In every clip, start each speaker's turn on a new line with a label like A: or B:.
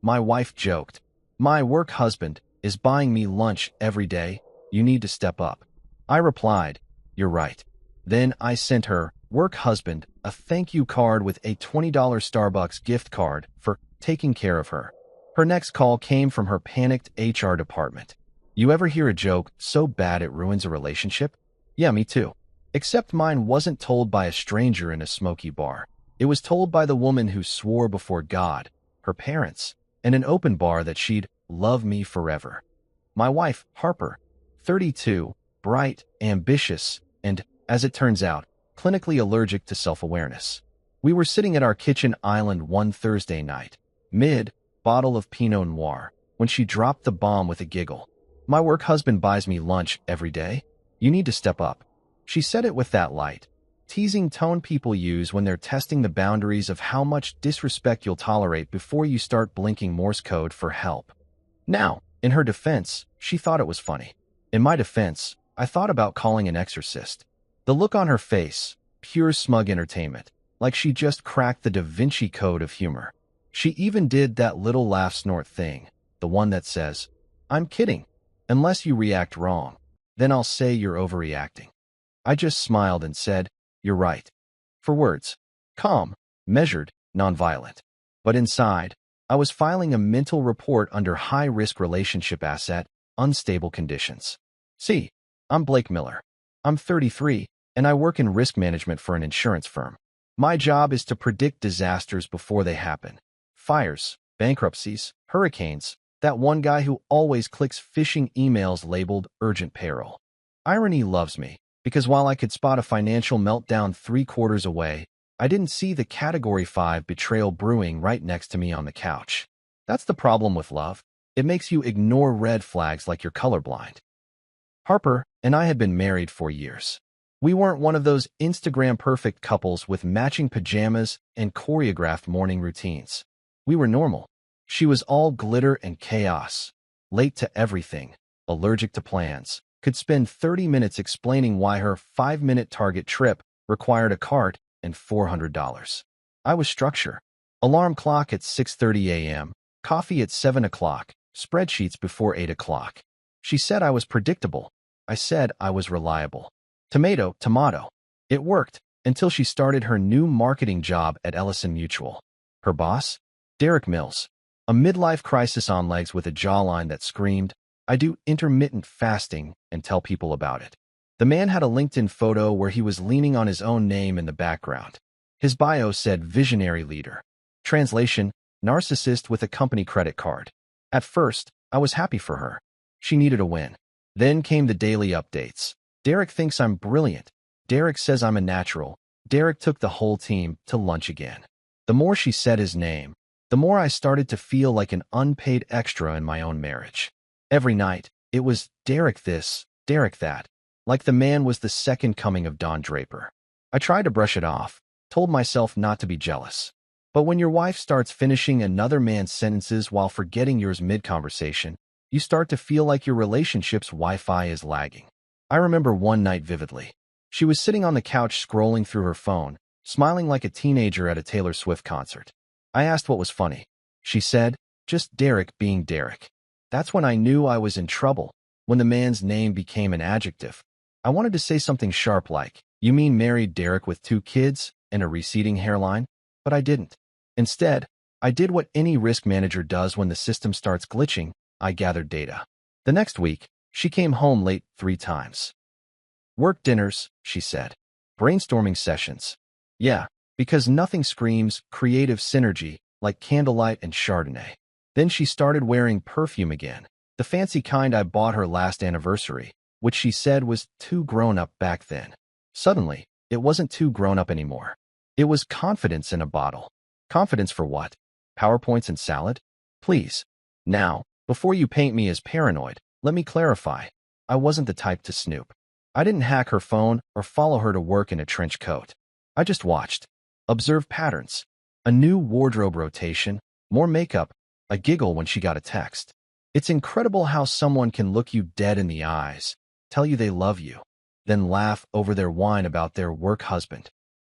A: My wife joked. My work husband is buying me lunch every day. You need to step up. I replied, you're right. Then I sent her work husband a thank you card with a $20 Starbucks gift card for taking care of her. Her next call came from her panicked HR department. You ever hear a joke so bad it ruins a relationship? Yeah, me too. Except mine wasn't told by a stranger in a smoky bar. It was told by the woman who swore before God, her parents, and an open bar that she'd love me forever. My wife, Harper, 32, bright, ambitious, and, as it turns out, clinically allergic to self-awareness. We were sitting at our kitchen island one Thursday night, mid-bottle of Pinot Noir, when she dropped the bomb with a giggle. My work husband buys me lunch every day. You need to step up. She said it with that light, teasing tone people use when they're testing the boundaries of how much disrespect you'll tolerate before you start blinking Morse code for help. Now, in her defense, she thought it was funny. In my defense, I thought about calling an exorcist. The look on her face, pure smug entertainment, like she just cracked the Da Vinci Code of humor. She even did that little laugh snort thing, the one that says, I'm kidding. Unless you react wrong, then I'll say you're overreacting. I just smiled and said, you're right. For words. Calm, measured, nonviolent. But inside, I was filing a mental report under high-risk relationship asset, unstable conditions. See, I'm Blake Miller. I'm 33, and I work in risk management for an insurance firm. My job is to predict disasters before they happen. Fires, bankruptcies, hurricanes, that one guy who always clicks phishing emails labeled urgent payroll. Irony loves me, because while I could spot a financial meltdown 3/4 away, I didn't see the Category 5 betrayal brewing right next to me on the couch. That's the problem with love. It makes you ignore red flags like you're colorblind. Harper and I had been married for years. We weren't one of those Instagram-perfect couples with matching pajamas and choreographed morning routines. We were normal. She was all glitter and chaos, late to everything, allergic to plans, could spend 30 minutes explaining why her 5-minute Target trip required a cart and $400. I was structure. Alarm clock at 6:30 a.m., coffee at 7 o'clock, spreadsheets before 8 o'clock. She said I was predictable. I said I was reliable. Tomato, tomato. It worked until she started her new marketing job at Ellison Mutual. Her boss? Derek Mills. A midlife crisis on legs with a jawline that screamed, I do intermittent fasting and tell people about it. The man had a LinkedIn photo where he was leaning on his own name in the background. His bio said visionary leader. Translation, narcissist with a company credit card. At first, I was happy for her. She needed a win. Then came the daily updates. Derek thinks I'm brilliant. Derek says I'm a natural. Derek took the whole team to lunch again. The more she said his name, the more I started to feel like an unpaid extra in my own marriage. Every night, it was Derek this, Derek that, like the man was the second coming of Don Draper. I tried to brush it off, told myself not to be jealous. But when your wife starts finishing another man's sentences while forgetting yours mid-conversation, you start to feel like your relationship's Wi-Fi is lagging. I remember one night vividly. She was sitting on the couch scrolling through her phone, smiling like a teenager at a Taylor Swift concert. I asked what was funny. She said, just Derek being Derek. That's when I knew I was in trouble, when the man's name became an adjective. I wanted to say something sharp like, you mean married Derek with 2 kids and a receding hairline? But I didn't. Instead, I did what any risk manager does when the system starts glitching. I gathered data. The next week, she came home late 3 times. Work dinners, she said. Brainstorming sessions. Yeah, because nothing screams creative synergy like candlelight and Chardonnay. Then she started wearing perfume again, the fancy kind I bought her last anniversary, which she said was too grown-up back then. Suddenly, it wasn't too grown-up anymore. It was confidence in a bottle. Confidence for what? PowerPoints and salad? Please. Now, before you paint me as paranoid, let me clarify. I wasn't the type to snoop. I didn't hack her phone or follow her to work in a trench coat. I just watched. Observed patterns. A new wardrobe rotation, more makeup, a giggle when she got a text. It's incredible how someone can look you dead in the eyes, tell you they love you, then laugh over their whine about their work husband.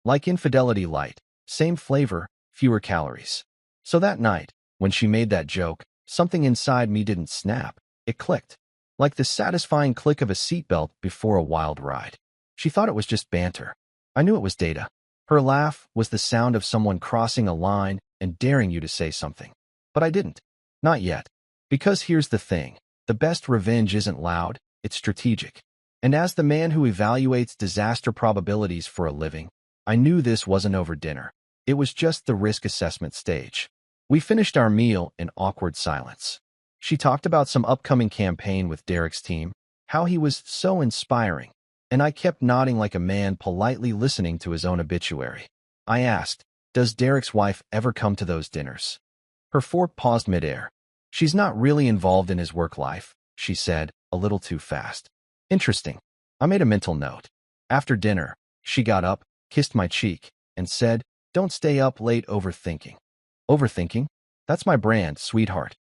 A: Like infidelity light, same flavor, fewer calories. So that night, When she made that joke, something inside me didn't snap. It clicked, like the satisfying click of a seatbelt before a wild ride. She thought it was just banter. I knew it was data. Her laugh was the sound of someone crossing a line and daring you to say something. But I didn't. Not yet. Because here's the thing. The best revenge isn't loud, it's strategic. And as the man who evaluates disaster probabilities for a living, I knew this wasn't over dinner. It was just the risk assessment stage. We finished our meal in awkward silence. She talked about some upcoming campaign with Derek's team, how he was so inspiring, and I kept nodding like a man politely listening to his own obituary. I asked, does Derek's wife ever come to those dinners? Her fork paused midair. She's not really involved in his work life, she said, a little too fast. Interesting. I made a mental note. After dinner, she got up, kissed my cheek, and said, don't stay up late overthinking. Overthinking? That's my brand, sweetheart.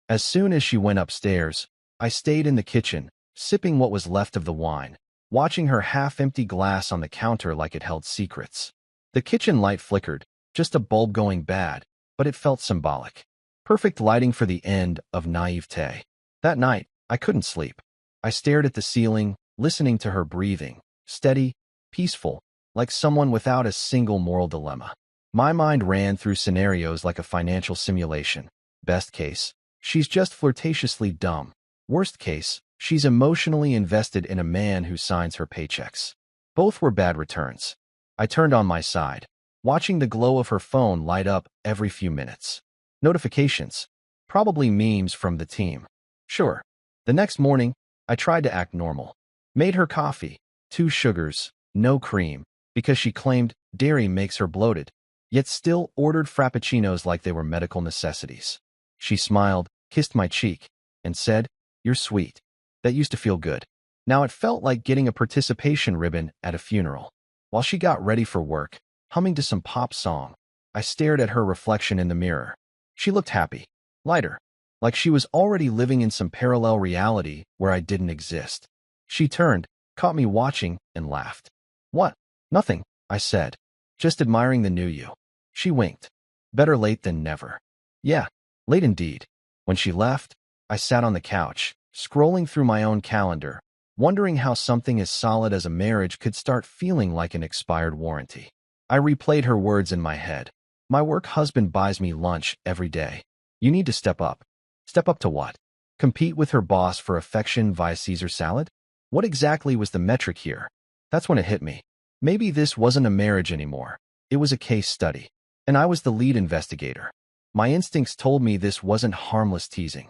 A: As soon as she went upstairs, I stayed in the kitchen, sipping what was left of the wine, watching her half-empty glass on the counter like it held secrets. The kitchen light flickered, just a bulb going bad, but it felt symbolic. Perfect lighting for the end of naivete. That night, I couldn't sleep. I stared at the ceiling, listening to her breathing, steady, peaceful, like someone without a single moral dilemma. My mind ran through scenarios like a financial simulation. Best case, she's just flirtatiously dumb. Worst case, she's emotionally invested in a man who signs her paychecks. Both were bad returns. I turned on my side, watching the glow of her phone light up every few minutes. Notifications. Probably memes from the team. Sure. The next morning, I tried to act normal. Made her coffee, 2 sugars, no cream, because she claimed dairy makes her bloated, yet still ordered frappuccinos like they were medical necessities. She smiled, kissed my cheek, and said, you're sweet. That used to feel good. Now it felt like getting a participation ribbon at a funeral. While she got ready for work, humming to some pop song, I stared at her reflection in the mirror. She looked happy, lighter, like she was already living in some parallel reality where I didn't exist. She turned, caught me watching, and laughed. What? Nothing, I said. Just admiring the new you. She winked. Better late than never. Yeah, late indeed. When she left, I sat on the couch, scrolling through my own calendar, wondering how something as solid as a marriage could start feeling like an expired warranty. I replayed her words in my head. My work husband buys me lunch every day. You need to step up. Step up to what? Compete with her boss for affection via Caesar salad? What exactly was the metric here? That's when it hit me. Maybe this wasn't a marriage anymore. It was a case study. And I was the lead investigator. My instincts told me this wasn't harmless teasing.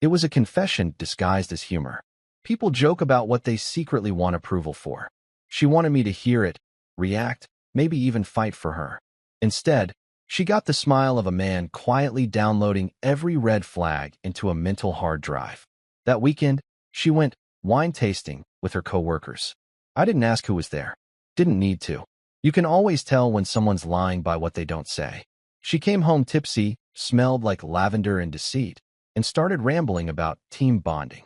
A: It was a confession disguised as humor. People joke about what they secretly want approval for. She wanted me to hear it, react, maybe even fight for her. Instead, she got the smile of a man quietly downloading every red flag into a mental hard drive. That weekend, she went wine tasting with her coworkers. I didn't ask who was there. Didn't need to. You can always tell when someone's lying by what they don't say. She came home tipsy, smelled like lavender and deceit, and started rambling about team bonding.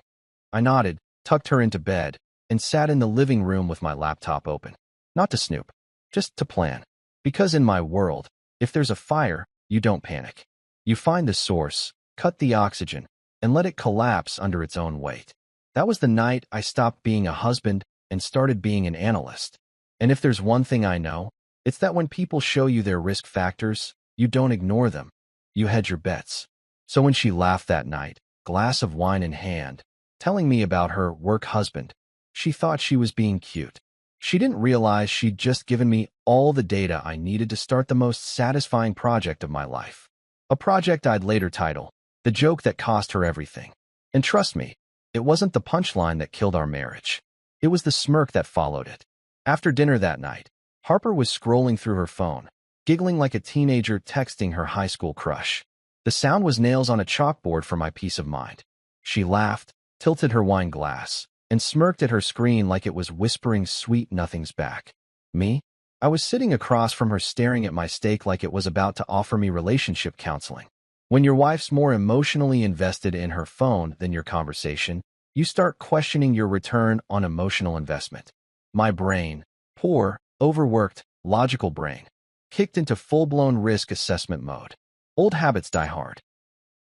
A: I nodded, tucked her into bed, and sat in the living room with my laptop open. Not to snoop, just to plan. Because in my world, if there's a fire, you don't panic. You find the source, cut the oxygen, and let it collapse under its own weight. That was the night I stopped being a husband and started being an analyst. And if there's one thing I know, it's that when people show you their risk factors, you don't ignore them. You hedge your bets. So when she laughed that night, glass of wine in hand, telling me about her work husband, she thought she was being cute. She didn't realize she'd just given me all the data I needed to start the most satisfying project of my life. A project I'd later title, The Joke That Cost Her Everything. And trust me, it wasn't the punchline that killed our marriage. It was the smirk that followed it. After dinner that night, Harper was scrolling through her phone, giggling like a teenager texting her high school crush. The sound was nails on a chalkboard for my peace of mind. She laughed, tilted her wine glass, and smirked at her screen like it was whispering sweet nothings back. Me? I was sitting across from her staring at my steak like it was about to offer me relationship counseling. When your wife's more emotionally invested in her phone than your conversation, you start questioning your return on emotional investment. My brain, poor, overworked, logical brain, kicked into full-blown risk assessment mode. Old habits die hard.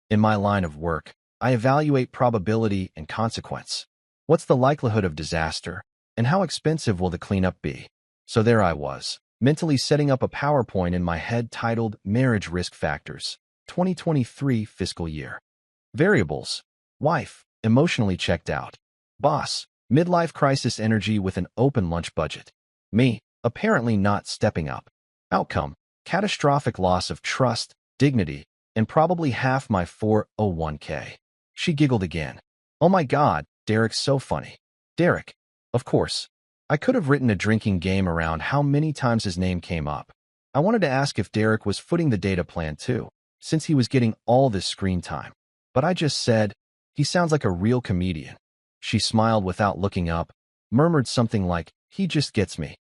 A: In my line of work, I evaluate probability and consequence. What's the likelihood of disaster, and how expensive will the cleanup be? So there I was, mentally setting up a PowerPoint in my head titled Marriage Risk Factors, 2023 fiscal year. Variables. Wife, emotionally checked out. Boss, midlife crisis energy with an open lunch budget. Me, apparently not stepping up. Outcome, catastrophic loss of trust, dignity, and probably half my 401k. She giggled again. Oh my God, Derek's so funny. Derek. Of course. I could have written a drinking game around how many times his name came up. I wanted to ask if Derek was footing the data plan too, since he was getting all this screen time. But I just said, he sounds like a real comedian. She smiled without looking up, murmured something like, he just gets me,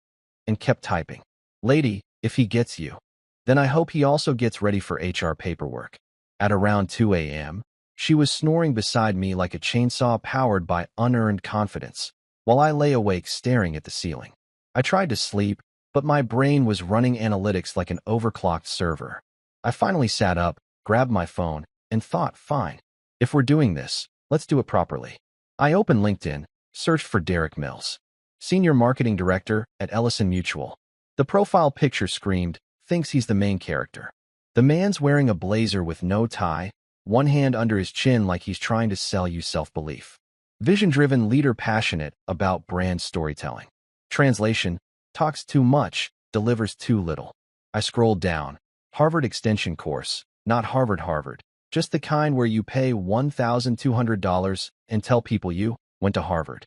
A: and kept typing. Lady, if he gets you, then I hope he also gets ready for HR paperwork. At around 2 a.m., she was snoring beside me like a chainsaw powered by unearned confidence, while I lay awake staring at the ceiling. I tried to sleep, but my brain was running analytics like an overclocked server. I finally sat up, grabbed my phone, and thought, fine. If we're doing this, let's do it properly. I opened LinkedIn, searched for Derek Mills, Senior Marketing Director at Ellison Mutual. The profile picture screamed, thinks he's the main character. The man's wearing a blazer with no tie, one hand under his chin like he's trying to sell you self-belief. Vision-driven leader passionate about brand storytelling. Translation, talks too much, delivers too little. I scrolled down. Harvard Extension course, not Harvard, just the kind where you pay $1,200 and tell people you went to Harvard.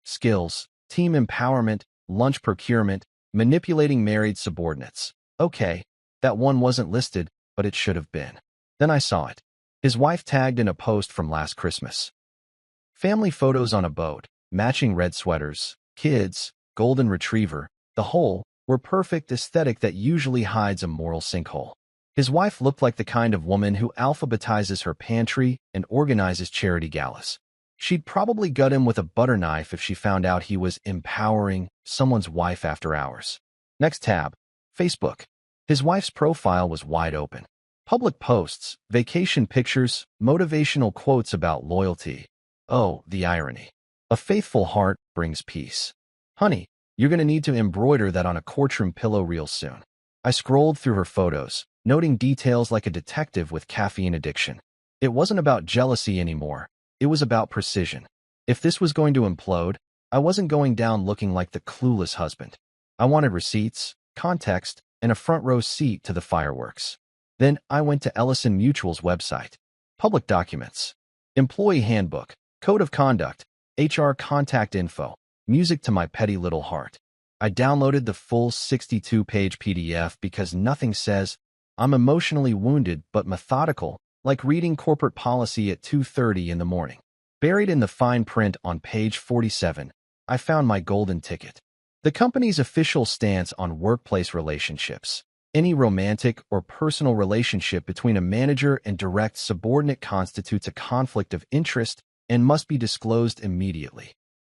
A: Skills, team empowerment, lunch procurement, manipulating married subordinates. Okay, that one wasn't listed, but it should have been. Then I saw it. His wife tagged in a post from last Christmas. Family photos on a boat, matching red sweaters, kids, golden retriever, the whole were perfect aesthetic that usually hides a moral sinkhole. His wife looked like the kind of woman who alphabetizes her pantry and organizes charity galas. She'd probably gut him with a butter knife if she found out he was empowering someone's wife after hours. Next tab, Facebook. His wife's profile was wide open. Public posts, vacation pictures, motivational quotes about loyalty. Oh, the irony. A faithful heart brings peace. Honey, you're going to need to embroider that on a courtroom pillow real soon. I scrolled through her photos, noting details like a detective with caffeine addiction. It wasn't about jealousy anymore. It was about precision. If this was going to implode, I wasn't going down looking like the clueless husband. I wanted receipts, context, and a front row seat to the fireworks. Then I went to Ellison Mutual's website. Public documents. Employee handbook. Code of conduct. HR contact info. Music to my petty little heart. I downloaded the full 62-page PDF because nothing says, I'm emotionally wounded but methodical, like reading corporate policy at 2:30 in the morning. Buried in the fine print on page 47, I found my golden ticket. The company's official stance on workplace relationships. Any romantic or personal relationship between a manager and direct subordinate constitutes a conflict of interest and must be disclosed immediately.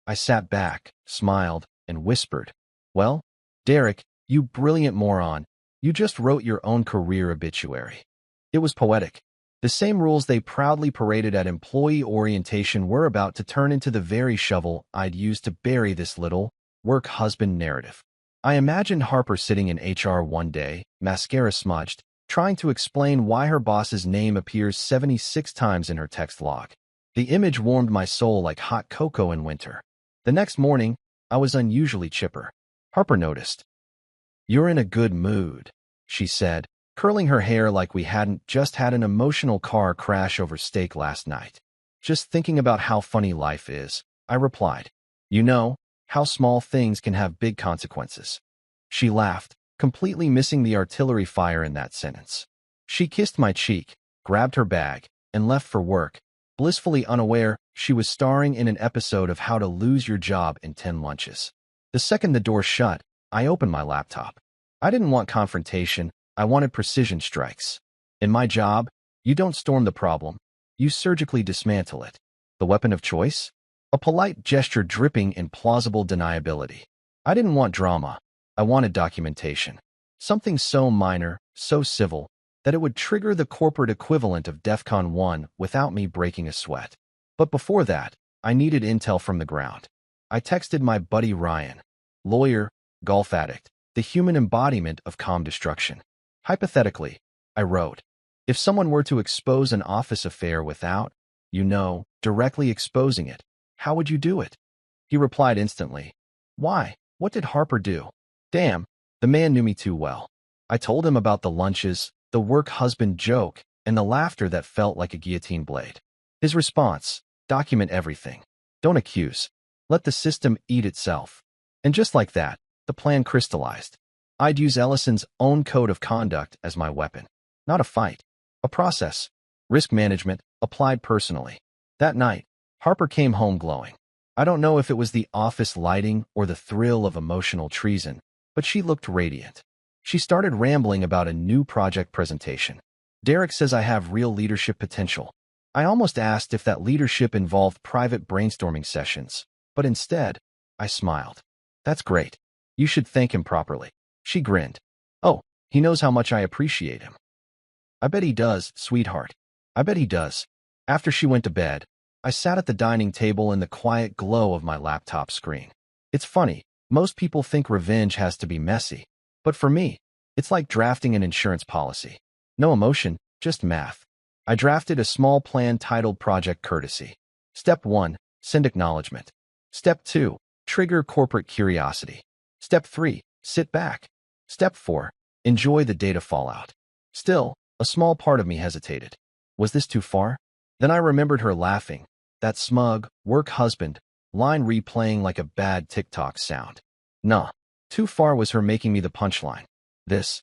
A: I sat back, smiled, and whispered, well, Derek, you brilliant moron, you just wrote your own career obituary. It was poetic. The same rules they proudly paraded at employee orientation were about to turn into the very shovel I'd use to bury this little work husband narrative. I imagined Harper sitting in HR one day, mascara smudged, trying to explain why her boss's name appears 76 times in her text log. The image warmed my soul like hot cocoa in winter. The next morning, I was unusually chipper. Harper noticed. You're in a good mood, she said, curling her hair like we hadn't just had an emotional car crash over steak last night. Just thinking about how funny life is, I replied. You know, how small things can have big consequences. She laughed, completely missing the artillery fire in that sentence. She kissed my cheek, grabbed her bag, and left for work, blissfully unaware she was starring in an episode of How to Lose Your Job in 10 Lunches. The second the door shut, I opened my laptop. I didn't want confrontation, I wanted precision strikes. In my job, you don't storm the problem, you surgically dismantle it. The weapon of choice? A polite gesture dripping in plausible deniability. I didn't want drama, I wanted documentation. Something so minor, so civil, that it would trigger the corporate equivalent of DEFCON 1 without me breaking a sweat. But before that, I needed intel from the ground. I texted my buddy Ryan, lawyer, golf addict, the human embodiment of calm destruction. Hypothetically, I wrote, if someone were to expose an office affair without, directly exposing it, how would you do it? He replied instantly, why? What did Harper do? Damn, the man knew me too well. I told him about the lunches, the work husband joke, and the laughter that felt like a guillotine blade. His response, document everything. Don't accuse. Let the system eat itself. And just like that, the plan crystallized. I'd use Ellison's own code of conduct as my weapon. Not a fight. A process. Risk management, applied personally. That night, Harper came home glowing. I don't know if it was the office lighting or the thrill of emotional treason, but she looked radiant. She started rambling about a new project presentation. Derek says I have real leadership potential. I almost asked if that leadership involved private brainstorming sessions, but instead, I smiled. That's great. You should thank him properly. She grinned. Oh, he knows how much I appreciate him. I bet he does, sweetheart. I bet he does. After she went to bed, I sat at the dining table in the quiet glow of my laptop screen. It's funny, most people think revenge has to be messy. But for me, it's like drafting an insurance policy. No emotion, just math. I drafted a small plan titled Project Courtesy. Step 1, send acknowledgement. Step 2, trigger corporate curiosity. Step 3, sit back. Step 4, enjoy the data fallout. Still, a small part of me hesitated. Was this too far? Then I remembered her laughing, that smug, work husband, line replaying like a bad TikTok sound. Nah. Too far was her making me the punchline. This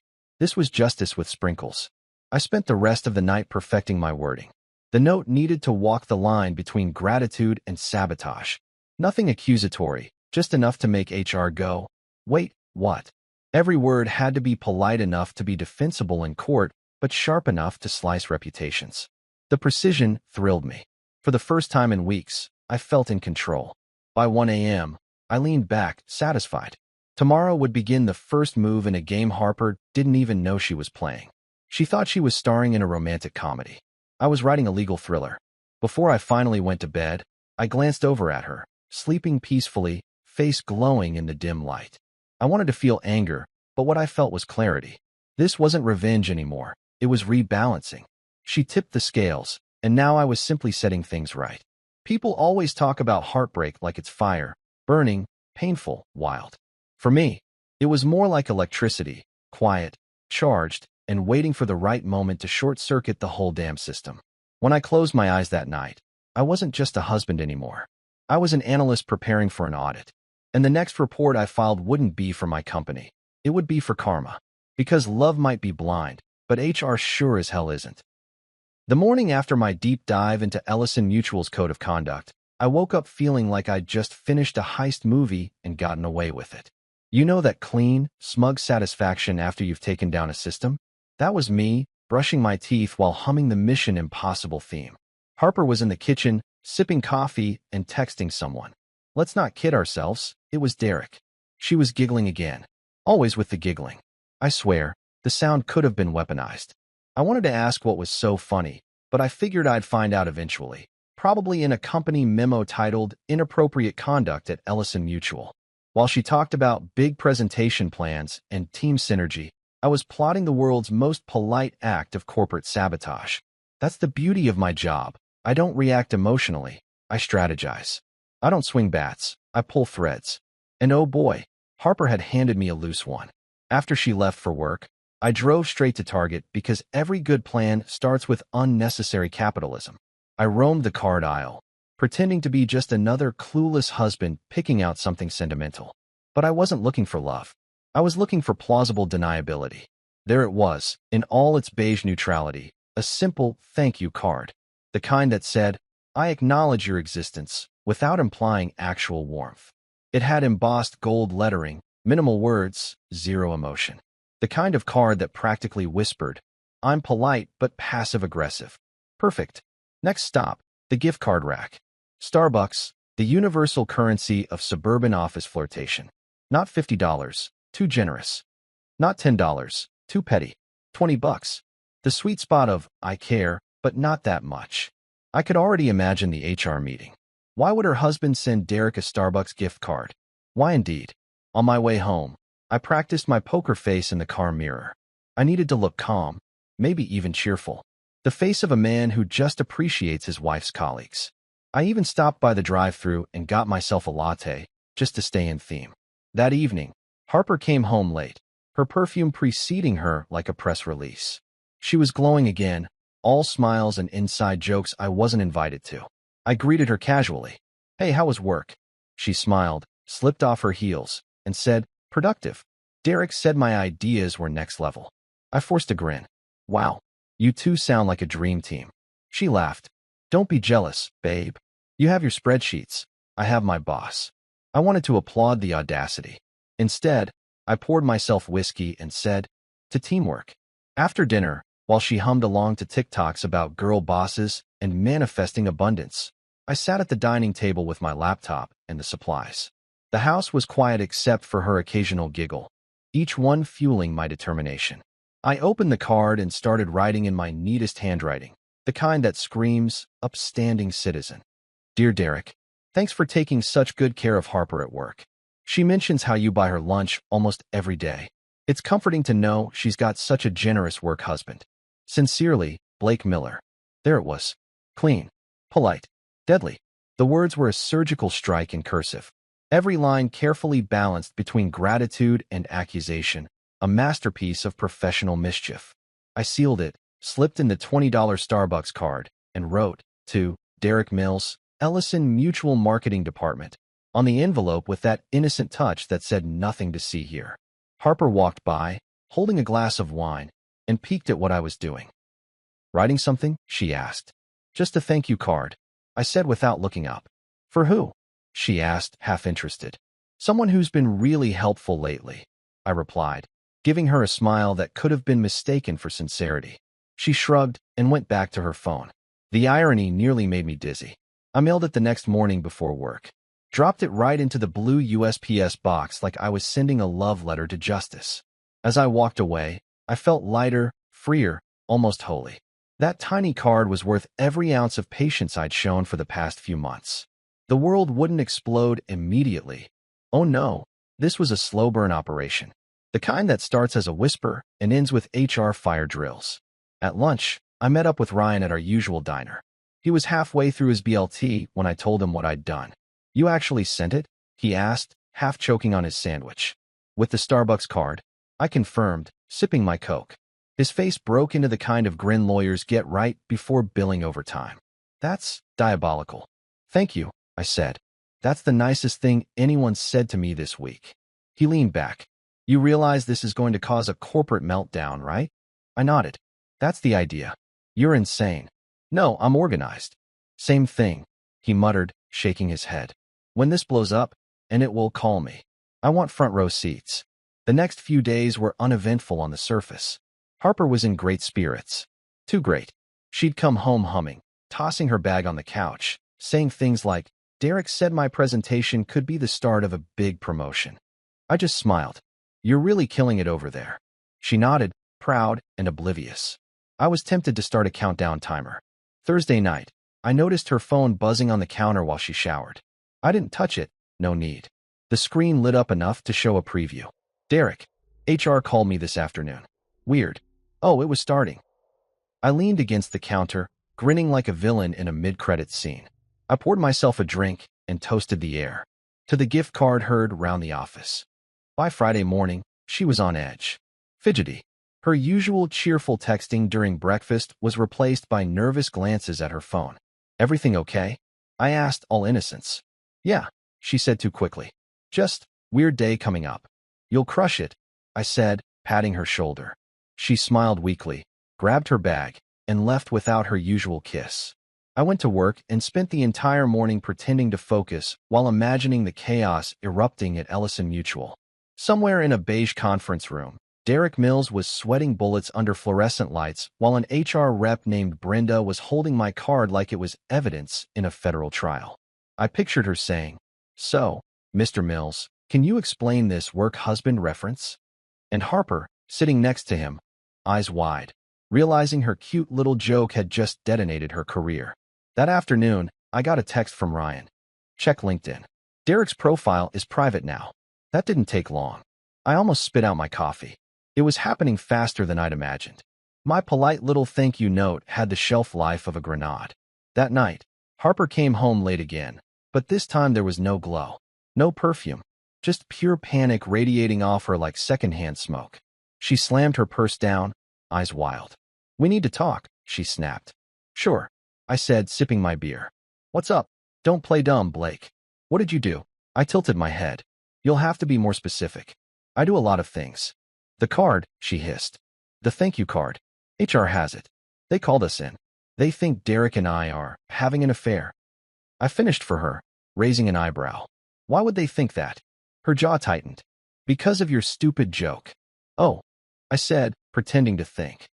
A: was justice with sprinkles. I spent the rest of the night perfecting my wording. The note needed to walk the line between gratitude and sabotage. Nothing accusatory, just enough to make HR go, wait, what? Every word had to be polite enough to be defensible in court, but sharp enough to slice reputations. The precision thrilled me. For the first time in weeks, I felt in control. By 1 a.m., I leaned back, satisfied. Tomorrow would begin the first move in a game Harper didn't even know she was playing. She thought she was starring in a romantic comedy. I was writing a legal thriller. Before I finally went to bed, I glanced over at her, sleeping peacefully, face glowing in the dim light. I wanted to feel anger, but what I felt was clarity. This wasn't revenge anymore. It was rebalancing. She tipped the scales, and now I was simply setting things right. People always talk about heartbreak like it's fire, burning, painful, wild. For me, it was more like electricity, quiet, charged, and waiting for the right moment to short-circuit the whole damn system. When I closed my eyes that night, I wasn't just a husband anymore. I was an analyst preparing for an audit. And the next report I filed wouldn't be for my company. It would be for karma. Because love might be blind, but HR sure as hell isn't. The morning after my deep dive into Ellison Mutual's code of conduct, I woke up feeling like I'd just finished a heist movie and gotten away with it. You know that clean, smug satisfaction after you've taken down a system? That was me, brushing my teeth while humming the Mission Impossible theme. Harper was in the kitchen, sipping coffee and texting someone. Let's not kid ourselves, it was Derek. She was giggling again. Always with the giggling. I swear, the sound could have been weaponized. I wanted to ask what was so funny, but I figured I'd find out eventually. Probably in a company memo titled Inappropriate Conduct at Ellison Mutual. While she talked about big presentation plans and team synergy, I was plotting the world's most polite act of corporate sabotage. That's the beauty of my job. I don't react emotionally. I strategize. I don't swing bats. I pull threads. And oh boy, Harper had handed me a loose one. After she left for work, I drove straight to Target because every good plan starts with unnecessary capitalism. I roamed the card aisle, pretending to be just another clueless husband picking out something sentimental. But I wasn't looking for love. I was looking for plausible deniability. There it was, in all its beige neutrality, a simple thank you card. The kind that said, I acknowledge your existence, without implying actual warmth. It had embossed gold lettering, minimal words, zero emotion. The kind of card that practically whispered, I'm polite but passive-aggressive. Perfect. Next stop, the gift card rack. Starbucks, the universal currency of suburban office flirtation. Not $50, too generous. Not $10, too petty. $20, The sweet spot of, I care, but not that much. I could already imagine the HR meeting. Why would her husband send Derek a Starbucks gift card? Why indeed? On my way home, I practiced my poker face in the car mirror. I needed to look calm, maybe even cheerful. The face of a man who just appreciates his wife's colleagues. I even stopped by the drive-thru and got myself a latte, just to stay in theme. That evening, Harper came home late, her perfume preceding her like a press release. She was glowing again, all smiles and inside jokes I wasn't invited to. I greeted her casually. Hey, how was work? She smiled, slipped off her heels, and said, productive. Derek said my ideas were next level. I forced a grin. Wow, you two sound like a dream team. She laughed. Don't be jealous, babe. You have your spreadsheets. I have my boss. I wanted to applaud the audacity. Instead, I poured myself whiskey and said, to teamwork. After dinner, while she hummed along to TikToks about girl bosses and manifesting abundance, I sat at the dining table with my laptop and the supplies. The house was quiet except for her occasional giggle, each one fueling my determination. I opened the card and started writing in my neatest handwriting, the kind that screams, upstanding citizen. Dear Derek, thanks for taking such good care of Harper at work. She mentions how you buy her lunch almost every day. It's comforting to know she's got such a generous work husband. Sincerely, Blake Miller. There it was. Clean, polite, deadly. The words were a surgical strike in cursive. Every line carefully balanced between gratitude and accusation, a masterpiece of professional mischief. I sealed it, slipped in the $20 Starbucks card, and wrote, to Derek Mills, Ellison Mutual Marketing Department, on the envelope with that innocent touch that said nothing to see here. Harper walked by, holding a glass of wine, and peeked at what I was doing. Writing something? She asked. Just a thank you card, I said without looking up. For who? She asked, half interested. Someone who's been really helpful lately, I replied, giving her a smile that could have been mistaken for sincerity. She shrugged and went back to her phone. The irony nearly made me dizzy. I mailed it the next morning before work. Dropped it right into the blue USPS box like I was sending a love letter to justice. As I walked away, I felt lighter, freer, almost holy. That tiny card was worth every ounce of patience I'd shown for the past few months. The world wouldn't explode immediately. Oh no, this was a slow burn operation. The kind that starts as a whisper and ends with HR fire drills. At lunch, I met up with Ryan at our usual diner. He was halfway through his BLT when I told him what I'd done. You actually sent it? He asked, half choking on his sandwich. With the Starbucks card, I confirmed, sipping my Coke. His face broke into the kind of grin lawyers get right before billing overtime. That's diabolical. Thank you, I said. That's the nicest thing anyone said to me this week. He leaned back. You realize this is going to cause a corporate meltdown, right? I nodded. That's the idea. You're insane. No, I'm organized. Same thing, he muttered, shaking his head. When this blows up, and it will, call me. I want front row seats. The next few days were uneventful on the surface. Harper was in great spirits. Too great. She'd come home humming, tossing her bag on the couch, saying things like, Derek said my presentation could be the start of a big promotion. I just smiled. You're really killing it over there. She nodded, proud and oblivious. I was tempted to start a countdown timer. Thursday night, I noticed her phone buzzing on the counter while she showered. I didn't touch it, no need. The screen lit up enough to show a preview. Derek, HR called me this afternoon. Weird. Oh, it was starting. I leaned against the counter, grinning like a villain in a mid-credits scene. I poured myself a drink and toasted the air. To the gift card heard round the office. By Friday morning, she was on edge. Fidgety. Her usual cheerful texting during breakfast was replaced by nervous glances at her phone. Everything okay? I asked, all innocence. Yeah, she said too quickly. Just, weird day coming up. You'll crush it, I said, patting her shoulder. She smiled weakly, grabbed her bag, and left without her usual kiss. I went to work and spent the entire morning pretending to focus while imagining the chaos erupting at Ellison Mutual. Somewhere in a beige conference room, Derek Mills was sweating bullets under fluorescent lights while an HR rep named Brenda was holding my card like it was evidence in a federal trial. I pictured her saying, So, Mr. Mills, can you explain this work husband reference? And Harper, sitting next to him, eyes wide, realizing her cute little joke had just detonated her career. That afternoon, I got a text from Ryan. Check LinkedIn. Derek's profile is private now. That didn't take long. I almost spit out my coffee. It was happening faster than I'd imagined. My polite little thank you note had the shelf life of a grenade. That night, Harper came home late again, but this time there was no glow, no perfume, just pure panic radiating off her like secondhand smoke. She slammed her purse down, eyes wild. We need to talk, she snapped. Sure, I said, sipping my beer. What's up? Don't play dumb, Blake. What did you do? I tilted my head. You'll have to be more specific. I do a lot of things. The card, she hissed. The thank you card. HR has it. They called us in. They think Derek and I are having an affair. I finished for her, raising an eyebrow. Why would they think that? Her jaw tightened. Because of your stupid joke. Oh, I said, pretending to think.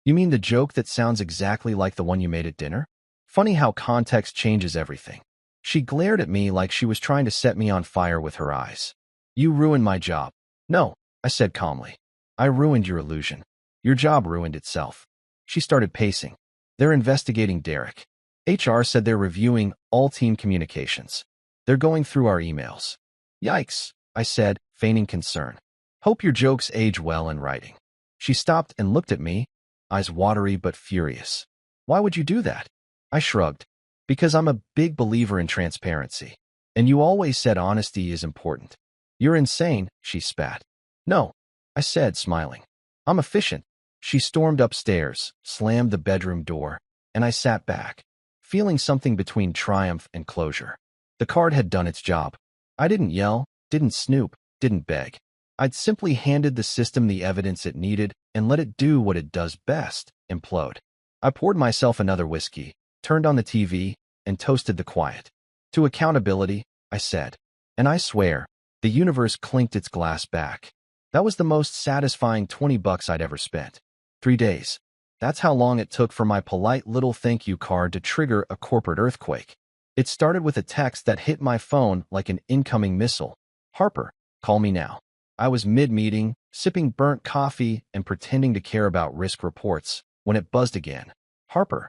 A: You mean the joke that sounds exactly like the one you made at dinner? Funny how context changes everything. She glared at me like she was trying to set me on fire with her eyes. You ruined my job. No, I said calmly. I ruined your illusion. Your job ruined itself. She started pacing. They're investigating Derek. HR said they're reviewing all team communications. They're going through our emails. Yikes, I said, feigning concern. Hope your jokes age well in writing. She stopped and looked at me, eyes watery but furious. Why would you do that? I shrugged. Because I'm a big believer in transparency. And you always said honesty is important. You're insane, she spat. No, I said, smiling. I'm efficient. She stormed upstairs, slammed the bedroom door, and I sat back, feeling something between triumph and closure. The card had done its job. I didn't yell, didn't snoop, didn't beg. I'd simply handed the system the evidence it needed and let it do what it does best, implode. I poured myself another whiskey, turned on the TV, and toasted the quiet. To accountability, I said. And I swear, the universe clinked its glass back. That was the most satisfying $20 I'd ever spent. 3 days. That's how long it took for my polite little thank you card to trigger a corporate earthquake. It started with a text that hit my phone like an incoming missile. Harper, call me now. I was mid-meeting, sipping burnt coffee and pretending to care about risk reports, when it buzzed again. Harper,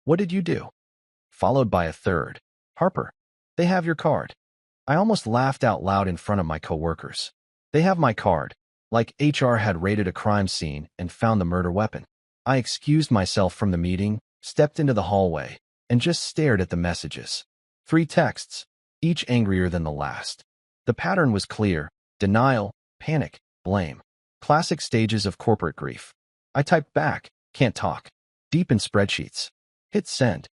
A: what did you do? Followed by a third. Harper, they have your card. I almost laughed out loud in front of my coworkers. They have my card, like HR had raided a crime scene and found the murder weapon. I excused myself from the meeting, stepped into the hallway, and just stared at the messages. 3 texts, each angrier than the last. The pattern was clear: denial, panic, blame. Classic stages of corporate grief. I typed back, can't talk. Deep in spreadsheets. Hit send.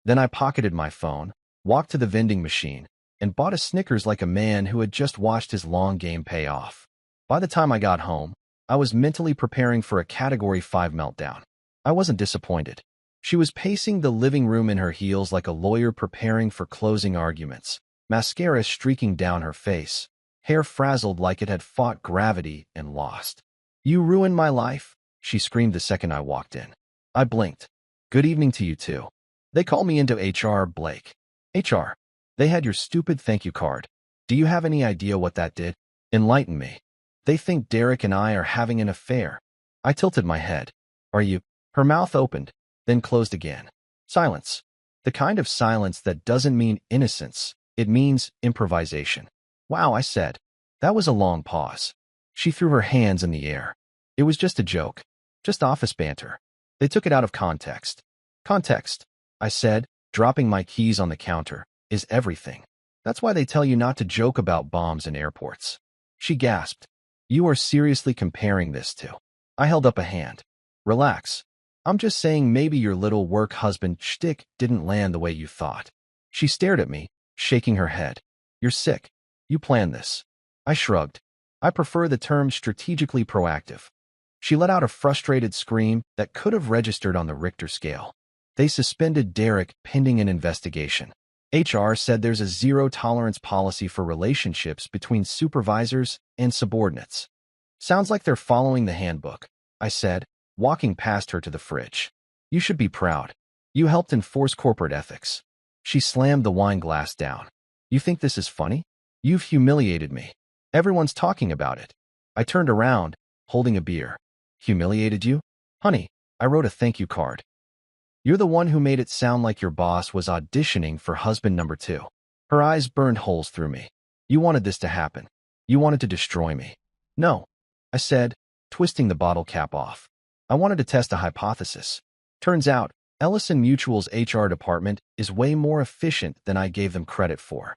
A: Then I pocketed my phone, walked to the vending machine, and bought a Snickers like a man who had just watched his long game pay off. By the time I got home, I was mentally preparing for a Category 5 meltdown. I wasn't disappointed. She was pacing the living room in her heels like a lawyer preparing for closing arguments, mascara streaking down her face, hair frazzled like it had fought gravity and lost. You ruined my life, she screamed the second I walked in. I blinked. Good evening to you too. They called me into HR, Blake. HR. They had your stupid thank you card. Do you have any idea what that did? Enlighten me. They think Derek and I are having an affair. I tilted my head. Are you? Her mouth opened, then closed again. Silence. The kind of silence that doesn't mean innocence. It means improvisation. Wow, I said. That was a long pause. She threw her hands in the air. It was just a joke. Just office banter. They took it out of context. Context, I said, dropping my keys on the counter, is everything. That's why they tell you not to joke about bombs in airports. She gasped. You are seriously comparing this to? I held up a hand. Relax. I'm just saying maybe your little work husband shtick didn't land the way you thought. She stared at me, shaking her head. You're sick. You planned this. I shrugged. I prefer the term strategically proactive. She let out a frustrated scream that could have registered on the Richter scale. They suspended Derek pending an investigation. HR said there's a zero-tolerance policy for relationships between supervisors and subordinates. Sounds like they're following the handbook, I said, walking past her to the fridge. You should be proud. You helped enforce corporate ethics. She slammed the wine glass down. You think this is funny? You've humiliated me. Everyone's talking about it. I turned around, holding a beer. Humiliated you? Honey, I wrote a thank you card. You're the one who made it sound like your boss was auditioning for husband number 2. Her eyes burned holes through me. You wanted this to happen. You wanted to destroy me. No, I said, twisting the bottle cap off. I wanted to test a hypothesis. Turns out, Ellison Mutual's HR department is way more efficient than I gave them credit for.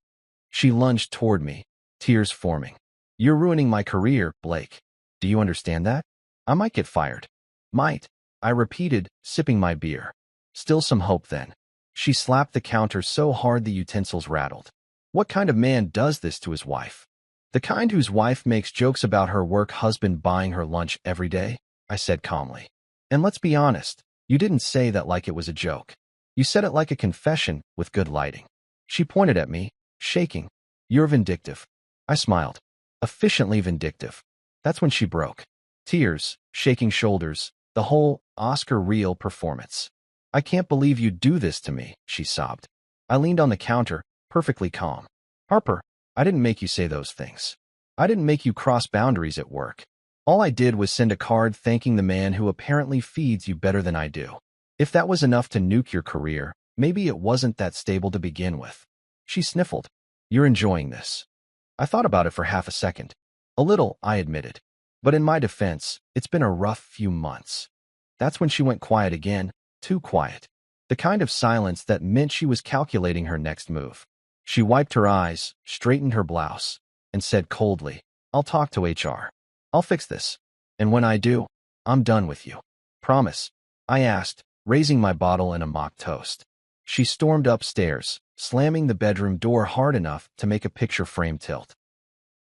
A: She lunged toward me, tears forming. You're ruining my career, Blake. Do you understand that? I might get fired. Might, I repeated, sipping my beer. Still some hope then. She slapped the counter so hard the utensils rattled. What kind of man does this to his wife? The kind whose wife makes jokes about her work husband buying her lunch every day, I said calmly. And let's be honest, you didn't say that like it was a joke. You said it like a confession with good lighting. She pointed at me, shaking. You're vindictive. I smiled. Efficiently vindictive. That's when she broke. Tears, shaking shoulders, the whole Oscar reel performance. I can't believe you do this to me, she sobbed. I leaned on the counter, perfectly calm. Harper, I didn't make you say those things. I didn't make you cross boundaries at work. All I did was send a card thanking the man who apparently feeds you better than I do. If that was enough to nuke your career, maybe it wasn't that stable to begin with. She sniffled. You're enjoying this. I thought about it for half a second. A little, I admitted. But in my defense, it's been a rough few months. That's when she went quiet again, too quiet. The kind of silence that meant she was calculating her next move. She wiped her eyes, straightened her blouse, and said coldly, I'll talk to HR. I'll fix this. And when I do, I'm done with you. Promise? I asked, raising my bottle in a mock toast. She stormed upstairs, slamming the bedroom door hard enough to make a picture frame tilt.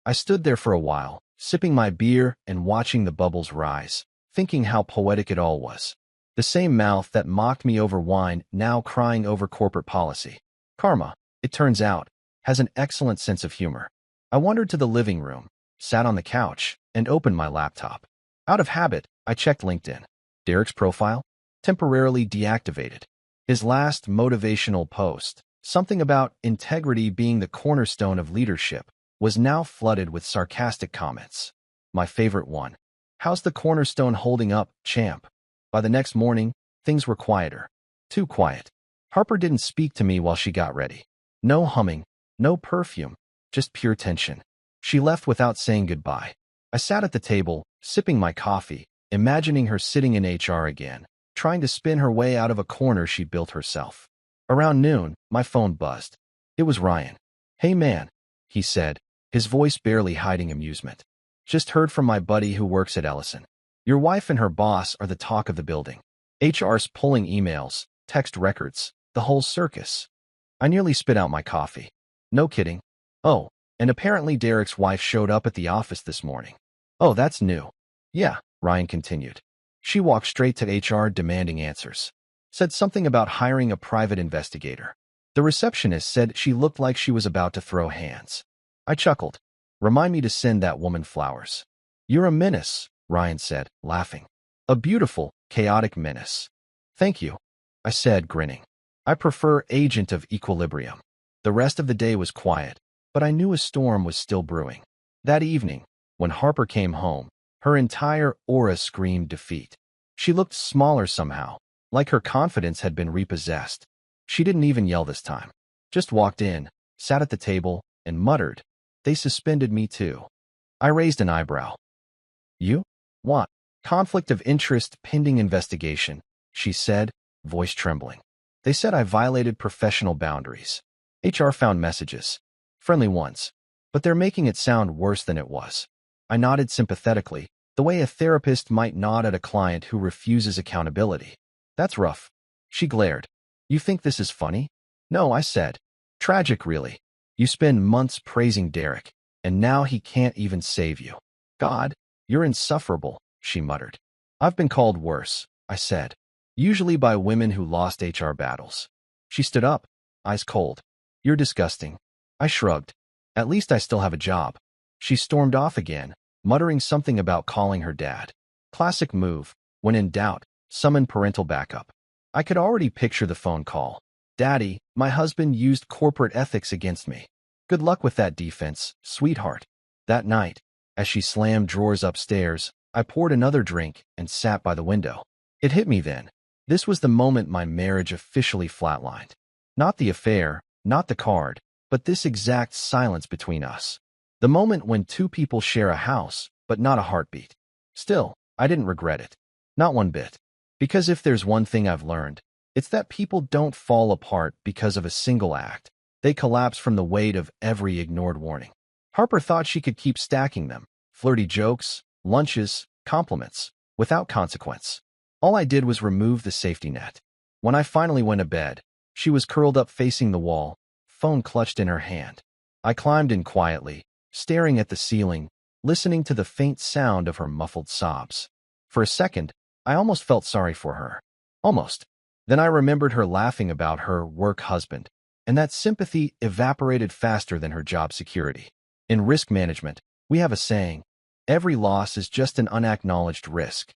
A: I stood there for a while, sipping my beer and watching the bubbles rise, thinking how poetic it all was. The same mouth that mocked me over wine now crying over corporate policy. Karma, it turns out, has an excellent sense of humor. I wandered to the living room, sat on the couch, and opened my laptop. Out of habit, I checked LinkedIn. Derek's profile? Temporarily deactivated. His last motivational post, something about integrity being the cornerstone of leadership, was now flooded with sarcastic comments. My favorite one. How's the cornerstone holding up, champ? By the next morning, things were quieter. Too quiet. Harper didn't speak to me while she got ready. No humming, no perfume, just pure tension. She left without saying goodbye. I sat at the table, sipping my coffee, imagining her sitting in HR again, trying to spin her way out of a corner she built herself. Around noon, my phone buzzed. It was Ryan. Hey man, he said, his voice barely hiding amusement. Just heard from my buddy who works at Ellison. Your wife and her boss are the talk of the building. HR's pulling emails, text records, the whole circus. I nearly spit out my coffee. No kidding. Oh, and apparently Derek's wife showed up at the office this morning. Oh, that's new. Yeah, Ryan continued. She walked straight to HR demanding answers. Said something about hiring a private investigator. The receptionist said she looked like she was about to throw hands. I chuckled. Remind me to send that woman flowers. You're a menace, Ryan said, laughing. A beautiful, chaotic menace. Thank you, I said, grinning. I prefer agent of equilibrium. The rest of the day was quiet, but I knew a storm was still brewing. That evening, when Harper came home, her entire aura screamed defeat. She looked smaller somehow, like her confidence had been repossessed. She didn't even yell this time. Just walked in, sat at the table, and muttered, They suspended me too. I raised an eyebrow. You? What? Conflict of interest pending investigation, she said, voice trembling. They said I violated professional boundaries. HR found messages. Friendly ones. But they're making it sound worse than it was. I nodded sympathetically, the way a therapist might nod at a client who refuses accountability. That's rough. She glared. You think this is funny? No, I said. Tragic, really. You spend months praising Derek, and now he can't even save you. God, you're insufferable, she muttered. I've been called worse, I said. Usually by women who lost HR battles. She stood up, eyes cold. You're disgusting. I shrugged. At least I still have a job. She stormed off again, muttering something about calling her dad. Classic move. When in doubt, summon parental backup. I could already picture the phone call. Daddy, my husband used corporate ethics against me. Good luck with that defense, sweetheart. That night, as she slammed drawers upstairs, I poured another drink and sat by the window. It hit me then. This was the moment my marriage officially flatlined. Not the affair, not the card, but this exact silence between us. The moment when two people share a house, but not a heartbeat. Still, I didn't regret it. Not one bit. Because if there's one thing I've learned, it's that people don't fall apart because of a single act. They collapse from the weight of every ignored warning. Harper thought she could keep stacking them. Flirty jokes, lunches, compliments, without consequence. All I did was remove the safety net. When I finally went to bed, she was curled up facing the wall, phone clutched in her hand. I climbed in quietly, staring at the ceiling, listening to the faint sound of her muffled sobs. For a second, I almost felt sorry for her. Almost. Then I remembered her laughing about her work husband, and that sympathy evaporated faster than her job security. In risk management, we have a saying, every loss is just an unacknowledged risk.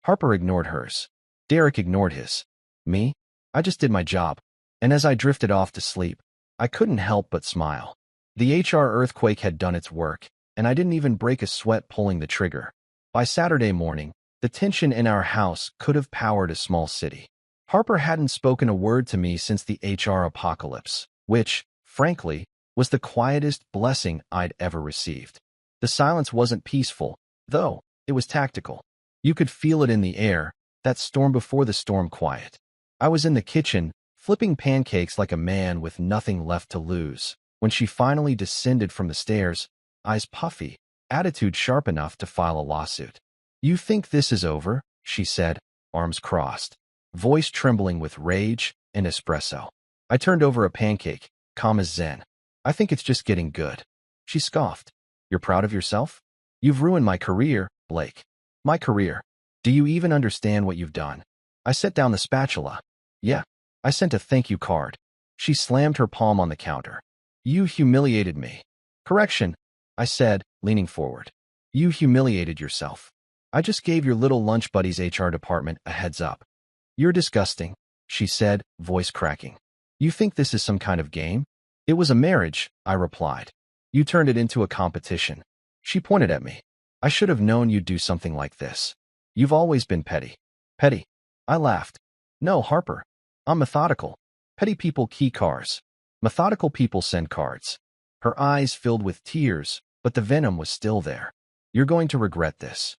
A: Harper ignored hers. Derek ignored his. Me? I just did my job. And as I drifted off to sleep, I couldn't help but smile. The HR earthquake had done its work, and I didn't even break a sweat pulling the trigger. By Saturday morning, the tension in our house could have powered a small city. Harper hadn't spoken a word to me since the HR apocalypse, which, frankly, was the quietest blessing I'd ever received. The silence wasn't peaceful, though. It was tactical. You could feel it in the air, that storm before the storm quiet. I was in the kitchen, flipping pancakes like a man with nothing left to lose, when she finally descended from the stairs, eyes puffy, attitude sharp enough to file a lawsuit. "You think this is over?" she said, arms crossed, voice trembling with rage and espresso. I turned over a pancake, calm as Zen. "I think it's just getting good." She scoffed. "You're proud of yourself? You've ruined my career, Blake." "My career? Do you even understand what you've done?" I set down the spatula. "Yeah, I sent a thank you card." She slammed her palm on the counter. "You humiliated me." "Correction," I said, leaning forward. "You humiliated yourself. I just gave your little lunch buddy's HR department a heads up." "You're disgusting," she said, voice cracking. "You think this is some kind of game?" "It was a marriage," I replied. "You turned it into a competition." She pointed at me. "I should have known you'd do something like this. You've always been petty." "Petty?" I laughed. "No, Harper. I'm methodical. Petty people key cars. Methodical people send cards." Her eyes filled with tears, but the venom was still there. "You're going to regret this."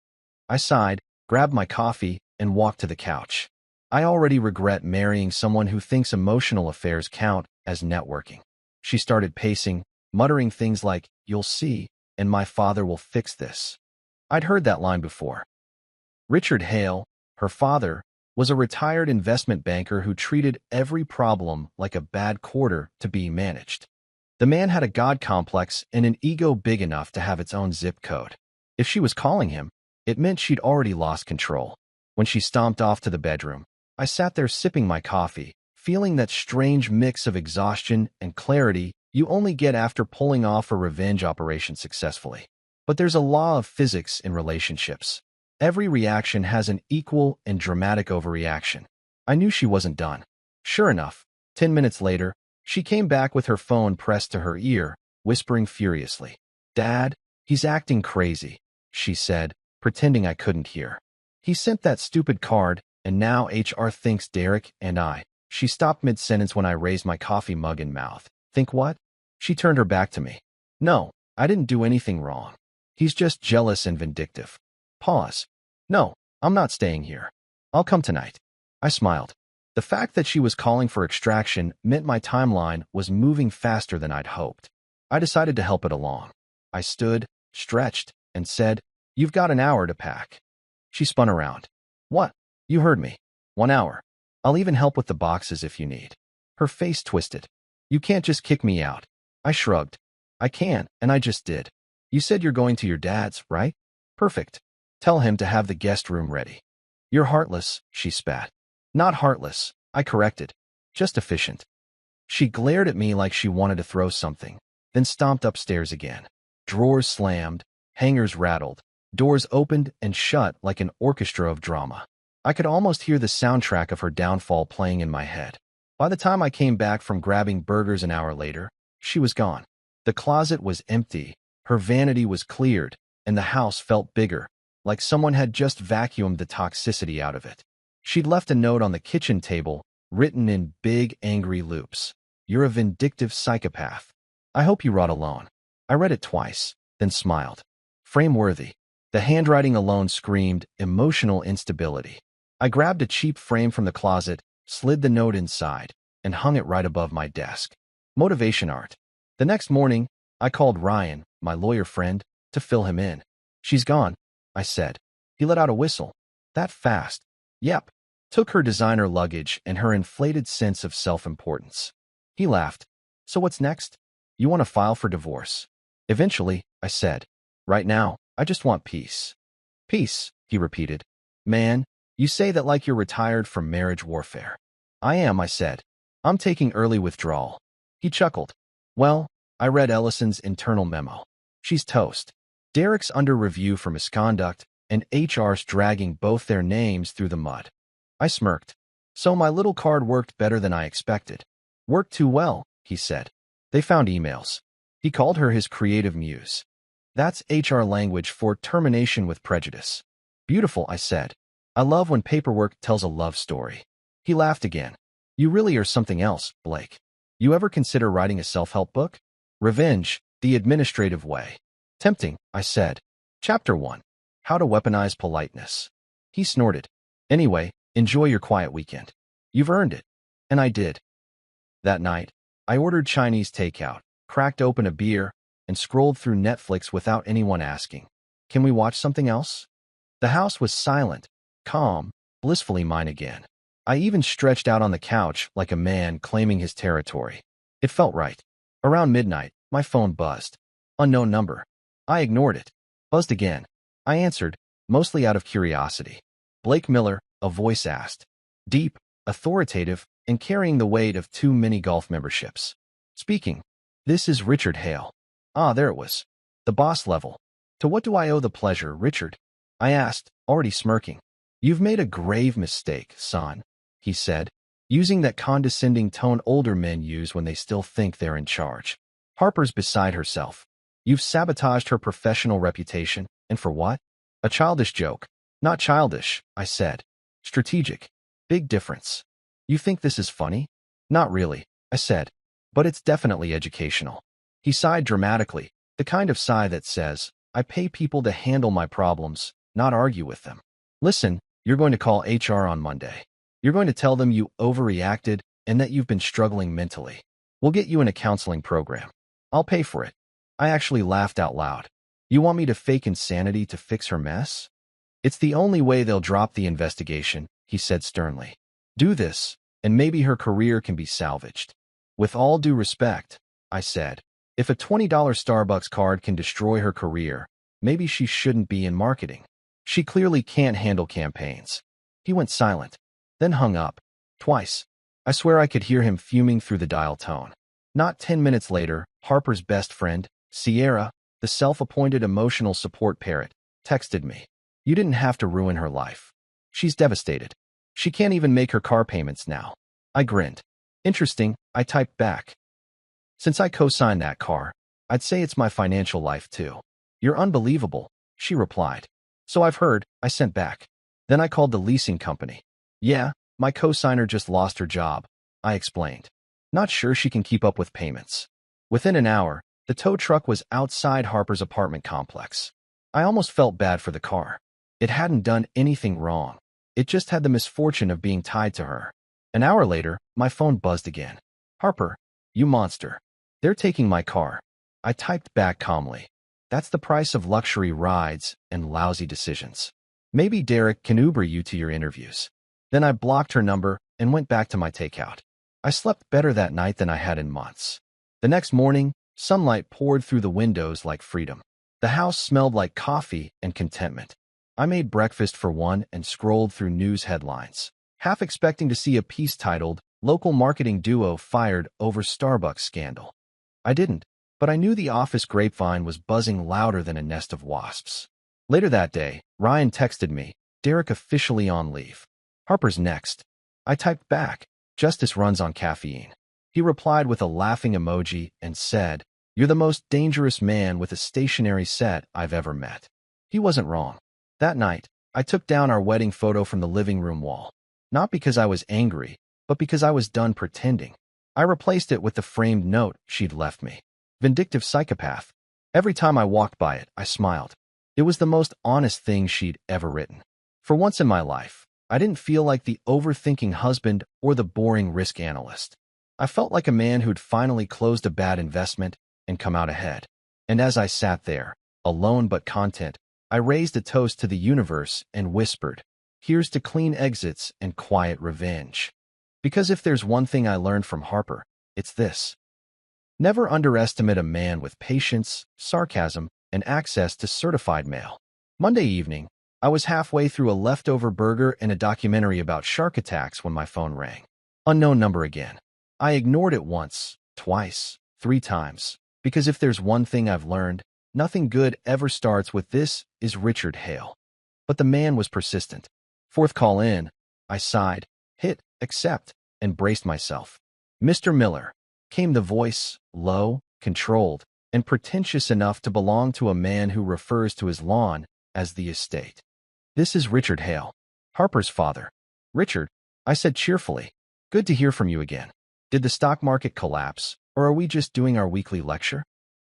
A: I sighed, grabbed my coffee, and walked to the couch. I already regret marrying someone who thinks emotional affairs count as networking. She started pacing, muttering things like, "You'll see, and my father will fix this." I'd heard that line before. Richard Hale, her father, was a retired investment banker who treated every problem like a bad quarter to be managed. The man had a god complex and an ego big enough to have its own zip code. If she was calling him, it meant she'd already lost control. When she stomped off to the bedroom, I sat there sipping my coffee, feeling that strange mix of exhaustion and clarity you only get after pulling off a revenge operation successfully. But there's a law of physics in relationships. Every reaction has an equal and dramatic overreaction. I knew she wasn't done. Sure enough, 10 minutes later, she came back with her phone pressed to her ear, whispering furiously. "Dad, he's acting crazy," she said, pretending I couldn't hear. "He sent that stupid card, and now HR thinks Derek and I." She stopped mid-sentence when I raised my coffee mug in mouth. "Think what?" She turned her back to me. "No, I didn't do anything wrong. He's just jealous and vindictive." Pause. "No, I'm not staying here. I'll come tonight." I smiled. The fact that she was calling for extraction meant my timeline was moving faster than I'd hoped. I decided to help it along. I stood, stretched, and said, "You've got an hour to pack." She spun around. "What? You heard me. 1 hour. I'll even help with the boxes if you need." Her face twisted. "You can't just kick me out." I shrugged. "I can, and I just did. You said you're going to your dad's, right? Perfect. Tell him to have the guest room ready." "You're heartless," she spat. "Not heartless," I corrected. "Just efficient." She glared at me like she wanted to throw something, then stomped upstairs again. Drawers slammed, hangers rattled, doors opened and shut like an orchestra of drama. I could almost hear the soundtrack of her downfall playing in my head. By the time I came back from grabbing burgers an hour later, she was gone. The closet was empty, her vanity was cleared, and the house felt bigger, like someone had just vacuumed the toxicity out of it. She'd left a note on the kitchen table, written in big, angry loops. You're a vindictive psychopath. I hope you rot alone. I read it twice, then smiled. Frame-worthy. The handwriting alone screamed emotional instability. I grabbed a cheap frame from the closet, slid the note inside, and hung it right above my desk. Motivation art. The next morning, I called Ryan, my lawyer friend, to fill him in. She's gone, I said. He let out a whistle. That fast? Yep. Took her designer luggage and her inflated sense of self-importance. He laughed. So what's next? You want to file for divorce? Eventually, I said. Right now, I just want peace. Peace, he repeated. Man, you say that like you're retired from marriage warfare. I am, I said. I'm taking early withdrawal. He chuckled. Well, I read Ellison's internal memo. She's toast. Derek's under review for misconduct, and HR's dragging both their names through the mud. I smirked. So my little card worked better than I expected. Worked too well, he said. They found emails. He called her his creative muse. That's HR language for termination with prejudice. Beautiful, I said. I love when paperwork tells a love story. He laughed again. You really are something else, Blake. You ever consider writing a self-help book? Revenge, the administrative way. Tempting, I said. Chapter 1. How to weaponize politeness. He snorted. Anyway, enjoy your quiet weekend. You've earned it. And I did. That night, I ordered Chinese takeout, cracked open a beer, and scrolled through Netflix without anyone asking. Can we watch something else? The house was silent, calm, blissfully mine again. I even stretched out on the couch like a man claiming his territory. It felt right. Around midnight, my phone buzzed. Unknown number. I ignored it. Buzzed again. I answered, mostly out of curiosity. Blake Miller, a voice asked. Deep, authoritative, and carrying the weight of 2 mini golf memberships. Speaking. This is Richard Hale. Ah, there it was. The boss level. To what do I owe the pleasure, Richard? I asked, already smirking. You've made a grave mistake, son, he said, using that condescending tone older men use when they still think they're in charge. Harper's beside herself. You've sabotaged her professional reputation, and for what? A childish joke. Not childish, I said. Strategic. Big difference. You think this is funny? Not really, I said. But it's definitely educational. He sighed dramatically, the kind of sigh that says, I pay people to handle my problems, not argue with them. Listen, you're going to call HR on Monday. You're going to tell them you overreacted and that you've been struggling mentally. We'll get you in a counseling program. I'll pay for it. I actually laughed out loud. You want me to fake insanity to fix her mess? It's the only way they'll drop the investigation, he said sternly. Do this, and maybe her career can be salvaged. With all due respect, I said, if a $20 Starbucks card can destroy her career, maybe she shouldn't be in marketing. She clearly can't handle campaigns. He went silent, then hung up. Twice. I swear I could hear him fuming through the dial tone. Not 10 minutes later, Harper's best friend, Sierra, the self-appointed emotional support parrot, texted me. You didn't have to ruin her life. She's devastated. She can't even make her car payments now. I grinned. Interesting, I typed back. Since I co-signed that car, I'd say it's my financial life too. You're unbelievable, she replied. So I've heard, I sent back. Then I called the leasing company. Yeah, my co-signer just lost her job, I explained. Not sure she can keep up with payments. Within an hour, the tow truck was outside Harper's apartment complex. I almost felt bad for the car. It hadn't done anything wrong. It just had the misfortune of being tied to her. An hour later, my phone buzzed again. Harper, you monster. They're taking my car. I typed back calmly. That's the price of luxury rides and lousy decisions. Maybe Derek can Uber you to your interviews. Then I blocked her number and went back to my takeout. I slept better that night than I had in months. The next morning, sunlight poured through the windows like freedom. The house smelled like coffee and contentment. I made breakfast for one and scrolled through news headlines, half expecting to see a piece titled, Local Marketing Duo Fired Over Starbucks Scandal. I didn't, but I knew the office grapevine was buzzing louder than a nest of wasps. Later that day, Ryan texted me, Derek officially on leave. Harper's next. I typed back, justice runs on caffeine. He replied with a laughing emoji and said, You're the most dangerous man with a stationary set I've ever met. He wasn't wrong. That night, I took down our wedding photo from the living room wall. Not because I was angry, but because I was done pretending. I replaced it with the framed note she'd left me. Vindictive psychopath. Every time I walked by it, I smiled. It was the most honest thing she'd ever written. For once in my life, I didn't feel like the overthinking husband or the boring risk analyst. I felt like a man who'd finally closed a bad investment and come out ahead. And as I sat there, alone but content, I raised a toast to the universe and whispered, "Here's to clean exits and quiet revenge." Because if there's one thing I learned from Harper, it's this. Never underestimate a man with patience, sarcasm, and access to certified mail. Monday evening, I was halfway through a leftover burger and a documentary about shark attacks when my phone rang. Unknown number again. I ignored it once, twice, 3 times, because if there's one thing I've learned, nothing good ever starts with "This is Richard Hale." But the man was persistent. Fourth call in, I sighed, hit accept, and braced myself. "Mr. Miller," came the voice, low, controlled, and pretentious enough to belong to a man who refers to his lawn as the estate. "This is Richard Hale, Harper's father." "Richard," I said cheerfully, "good to hear from you again. Did the stock market collapse, or are we just doing our weekly lecture?"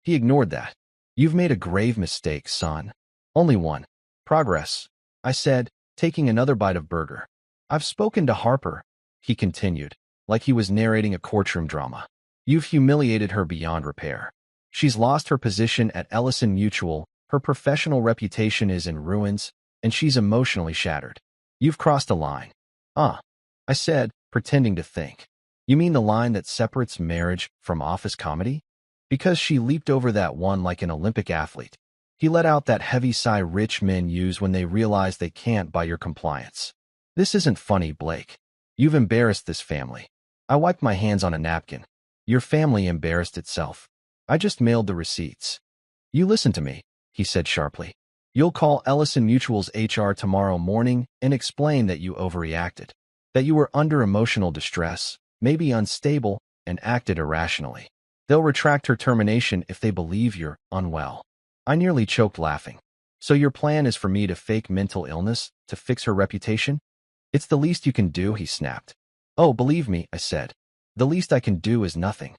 A: He ignored that. "You've made a grave mistake, son." "Only one." "Progress," I said, taking another bite of burger. "I've spoken to Harper," he continued, like he was narrating a courtroom drama. "You've humiliated her beyond repair. She's lost her position at Ellison Mutual, her professional reputation is in ruins, and she's emotionally shattered. You've crossed a line." "Ah," I said, pretending to think. "You mean the line that separates marriage from office comedy?" "Because she leaped over that one like an Olympic athlete." He let out that heavy sigh rich men use when they realize they can't buy your compliance. "This isn't funny, Blake. You've embarrassed this family." I wiped my hands on a napkin. "Your family embarrassed itself. I just mailed the receipts." "You listen to me," he said sharply. "You'll call Ellison Mutual's HR tomorrow morning and explain that you overreacted, that you were under emotional distress, maybe unstable, and acted irrationally. They'll retract her termination if they believe you're unwell." I nearly choked laughing. "So your plan is for me to fake mental illness to fix her reputation?" "It's the least you can do," he snapped. "Oh, believe me," I said. "The least I can do is nothing."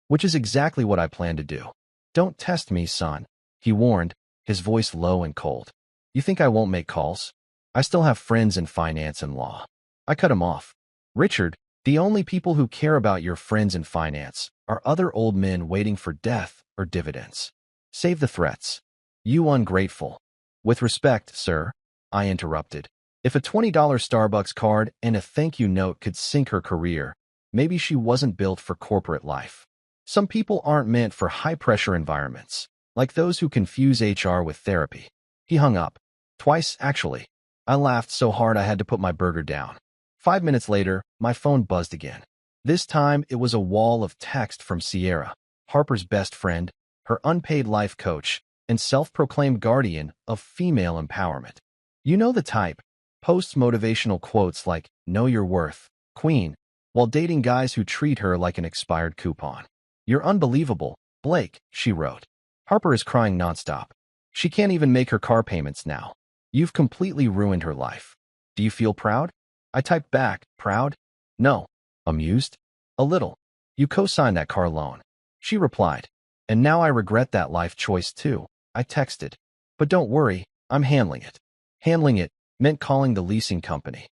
A: Which is exactly what I plan to do. "Don't test me, son," he warned, his voice low and cold. "You think I won't make calls? I still have friends in finance and law." I cut him off. "Richard, the only people who care about your friends in finance are other old men waiting for death or dividends. Save the threats." "You ungrateful." "With respect, sir," I interrupted. If a $20 Starbucks card and a thank you note could sink her career, maybe she wasn't built for corporate life. Some people aren't meant for high-pressure environments, like those who confuse HR with therapy. He hung up. Twice, actually. I laughed so hard I had to put my burger down. 5 minutes later, my phone buzzed again. This time, it was a wall of text from Sierra, Harper's best friend, her unpaid life coach, and self-proclaimed guardian of female empowerment. You know the type. Posts motivational quotes like, "Know your worth, queen," while dating guys who treat her like an expired coupon. "You're unbelievable, Blake," she wrote. "Harper is crying nonstop. She can't even make her car payments now. You've completely ruined her life. Do you feel proud?" I typed back, "Proud? No." "Amused?" "A little. You co-signed that car loan." She replied, "And now I regret that life choice too." I texted, "But don't worry, I'm handling it." Handling it meant calling the leasing company.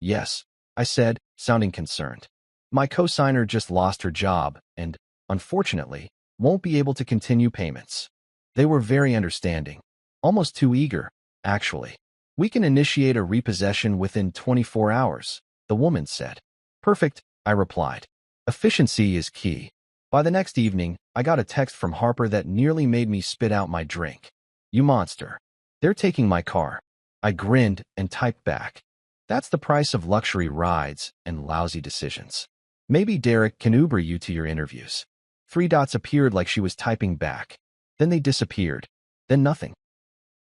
A: Yes," I said, sounding concerned. "My co-signer just lost her job and, unfortunately, won't be able to continue payments." They were very understanding. Almost too eager, actually. "We can initiate a repossession within 24 hours, the woman said. "Perfect," I replied. Efficiency is key. By the next evening, I got a text from Harper that nearly made me spit out my drink. "You monster. They're taking my car." I grinned and typed back, "That's the price of luxury rides and lousy decisions. Maybe Derek can Uber you to your interviews." 3 dots appeared like she was typing back. Then they disappeared. Then nothing.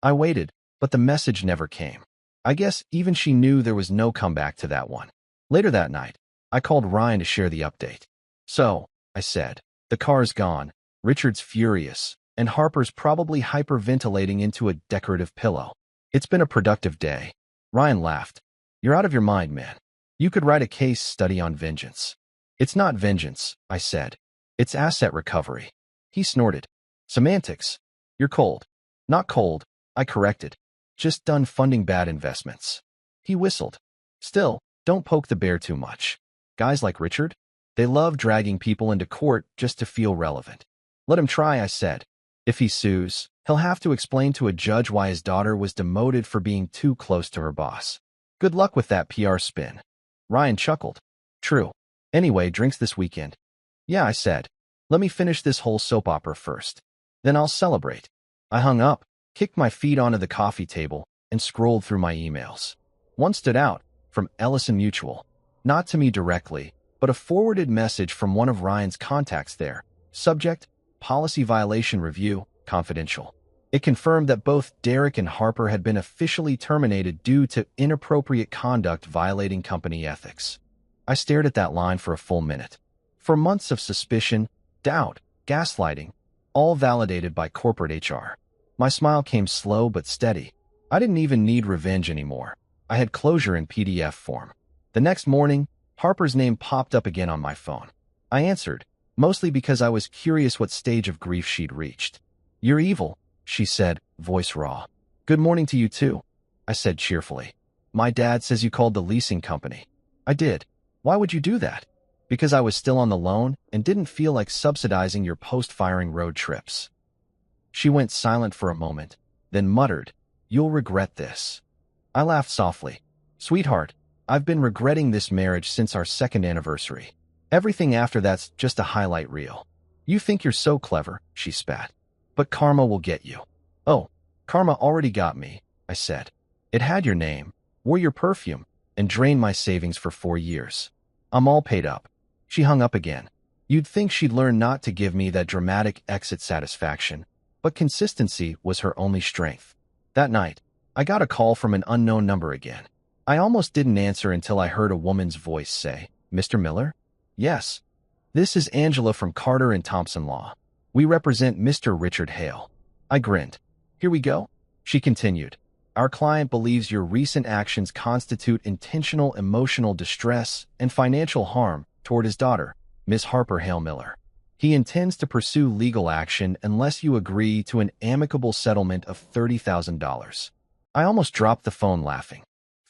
A: I waited, but the message never came. I guess even she knew there was no comeback to that one. Later that night, I called Ryan to share the update. "So," I said, "the car's gone, Richard's furious, and Harper's probably hyperventilating into a decorative pillow. It's been a productive day." Ryan laughed. You're out of your mind, man. You could write a case study on vengeance. It's not vengeance, I said. It's asset recovery. He snorted. Semantics. You're cold. Not cold, I corrected. Just done funding bad investments. He whistled. Still, don't poke the bear too much. Guys like Richard? They love dragging people into court just to feel relevant. Let him try, I said. If he sues, he'll have to explain to a judge why his daughter was demoted for being too close to her boss. Good luck with that PR spin. Ryan chuckled. True. Anyway, drinks this weekend. Yeah, I said. Let me finish this whole soap opera first. Then I'll celebrate. I hung up, kicked my feet onto the coffee table, and scrolled through my emails. One stood out, from Ellison Mutual. Not to me directly, but a forwarded message from one of Ryan's contacts there. Subject, Policy Violation Review, Confidential. It confirmed that both Derek and Harper had been officially terminated due to inappropriate conduct violating company ethics. I stared at that line for a full minute. For months of suspicion, doubt, gaslighting, all validated by corporate HR. My smile came slow but steady. I didn't even need revenge anymore. I had closure in PDF form. The next morning, Harper's name popped up again on my phone. I answered, mostly because I was curious what stage of grief she'd reached. You're evil, she said, voice raw. Good morning to you too, I said cheerfully. My dad says you called the leasing company. I did. Why would you do that? Because I was still on the loan and didn't feel like subsidizing your post-firing road trips. She went silent for a moment, then muttered, You'll regret this. I laughed softly. Sweetheart, I've been regretting this marriage since our second anniversary. Everything after that's just a highlight reel. You think you're so clever, she spat. But karma will get you. Oh, karma already got me, I said. It had your name, wore your perfume, and drained my savings for 4 years. I'm all paid up. She hung up again. You'd think she'd learn not to give me that dramatic exit satisfaction, but consistency was her only strength. That night, I got a call from an unknown number again. I almost didn't answer until I heard a woman's voice say, Mr. Miller? Yes. This is Angela from Carter & Thompson Law. We represent Mr. Richard Hale. I grinned. Here we go. She continued. Our client believes your recent actions constitute intentional emotional distress and financial harm toward his daughter, Ms. Harper Hale Miller. He intends to pursue legal action unless you agree to an amicable settlement of $30,000. I almost dropped the phone laughing.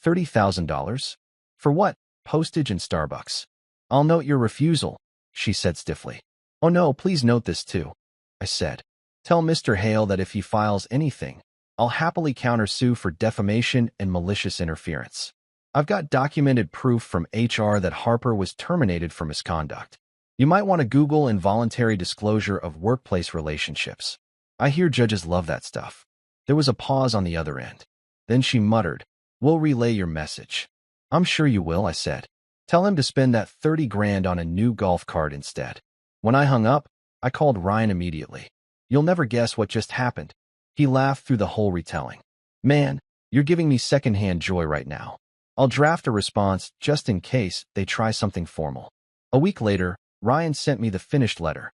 A: $30,000? For what? Postage and Starbucks. I'll note your refusal, she said stiffly. Oh no, please note this too, I said. Tell Mr. Hale that if he files anything, I'll happily countersue for defamation and malicious interference. I've got documented proof from HR that Harper was terminated for misconduct. You might want to Google involuntary disclosure of workplace relationships. I hear judges love that stuff. There was a pause on the other end. Then she muttered, We'll relay your message. I'm sure you will, I said. Tell him to spend that 30 grand on a new golf cart instead. When I hung up, I called Ryan immediately. You'll never guess what just happened. He laughed through the whole retelling. Man, you're giving me secondhand joy right now. I'll draft a response just in case they try something formal. A week later, Ryan sent me the finished letter.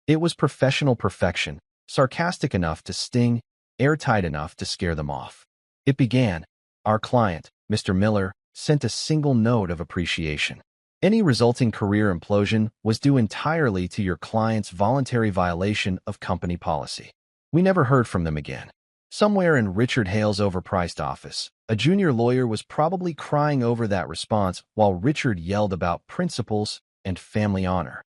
A: It was professional perfection, sarcastic enough to sting, airtight enough to scare them off. It began, Our client, Mr. Miller, sent a single note of appreciation. Any resulting career implosion was due entirely to your client's voluntary violation of company policy. We never heard from them again. Somewhere in Richard Hale's overpriced office, a junior lawyer was probably crying over that response while Richard yelled about principles and family honor.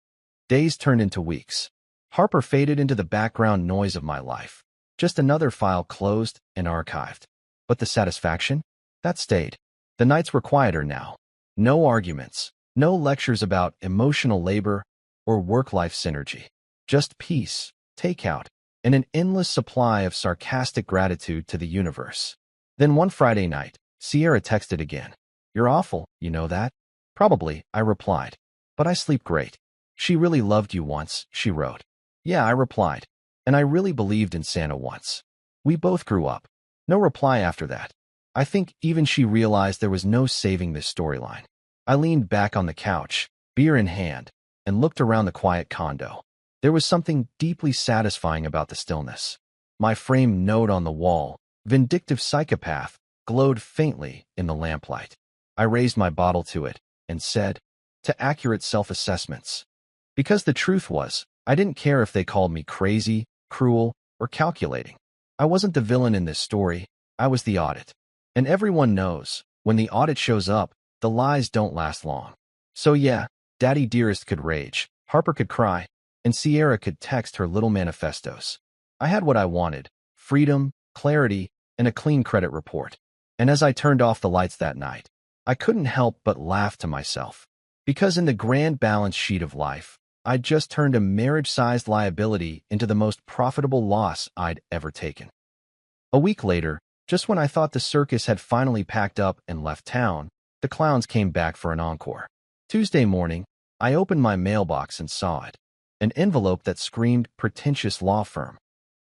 A: Days turned into weeks. Harper faded into the background noise of my life. Just another file closed and archived. But the satisfaction? That stayed. The nights were quieter now. No arguments, no lectures about emotional labor or work-life synergy. Just peace, takeout, and an endless supply of sarcastic gratitude to the universe. Then one Friday night, Sierra texted again. You're awful, you know that? Probably, I replied. But I sleep great. She really loved you once, she wrote. Yeah, I replied. And I really believed in Santa once. We both grew up. No reply after that. I think even she realized there was no saving this storyline. I leaned back on the couch, beer in hand, and looked around the quiet condo. There was something deeply satisfying about the stillness. My framed note on the wall, Vindictive Psychopath, glowed faintly in the lamplight. I raised my bottle to it and said, to accurate self-assessments. Because the truth was, I didn't care if they called me crazy, cruel, or calculating. I wasn't the villain in this story, I was the audit. And everyone knows, when the audit shows up, the lies don't last long. So yeah, Daddy Dearest could rage, Harper could cry, and Sierra could text her little manifestos. I had what I wanted: freedom, clarity, and a clean credit report. And as I turned off the lights that night, I couldn't help but laugh to myself. Because in the grand balance sheet of life, I'd just turned a marriage-sized liability into the most profitable loss I'd ever taken. A week later, just when I thought the circus had finally packed up and left town, the clowns came back for an encore. Tuesday morning, I opened my mailbox and saw it. An envelope that screamed pretentious law firm.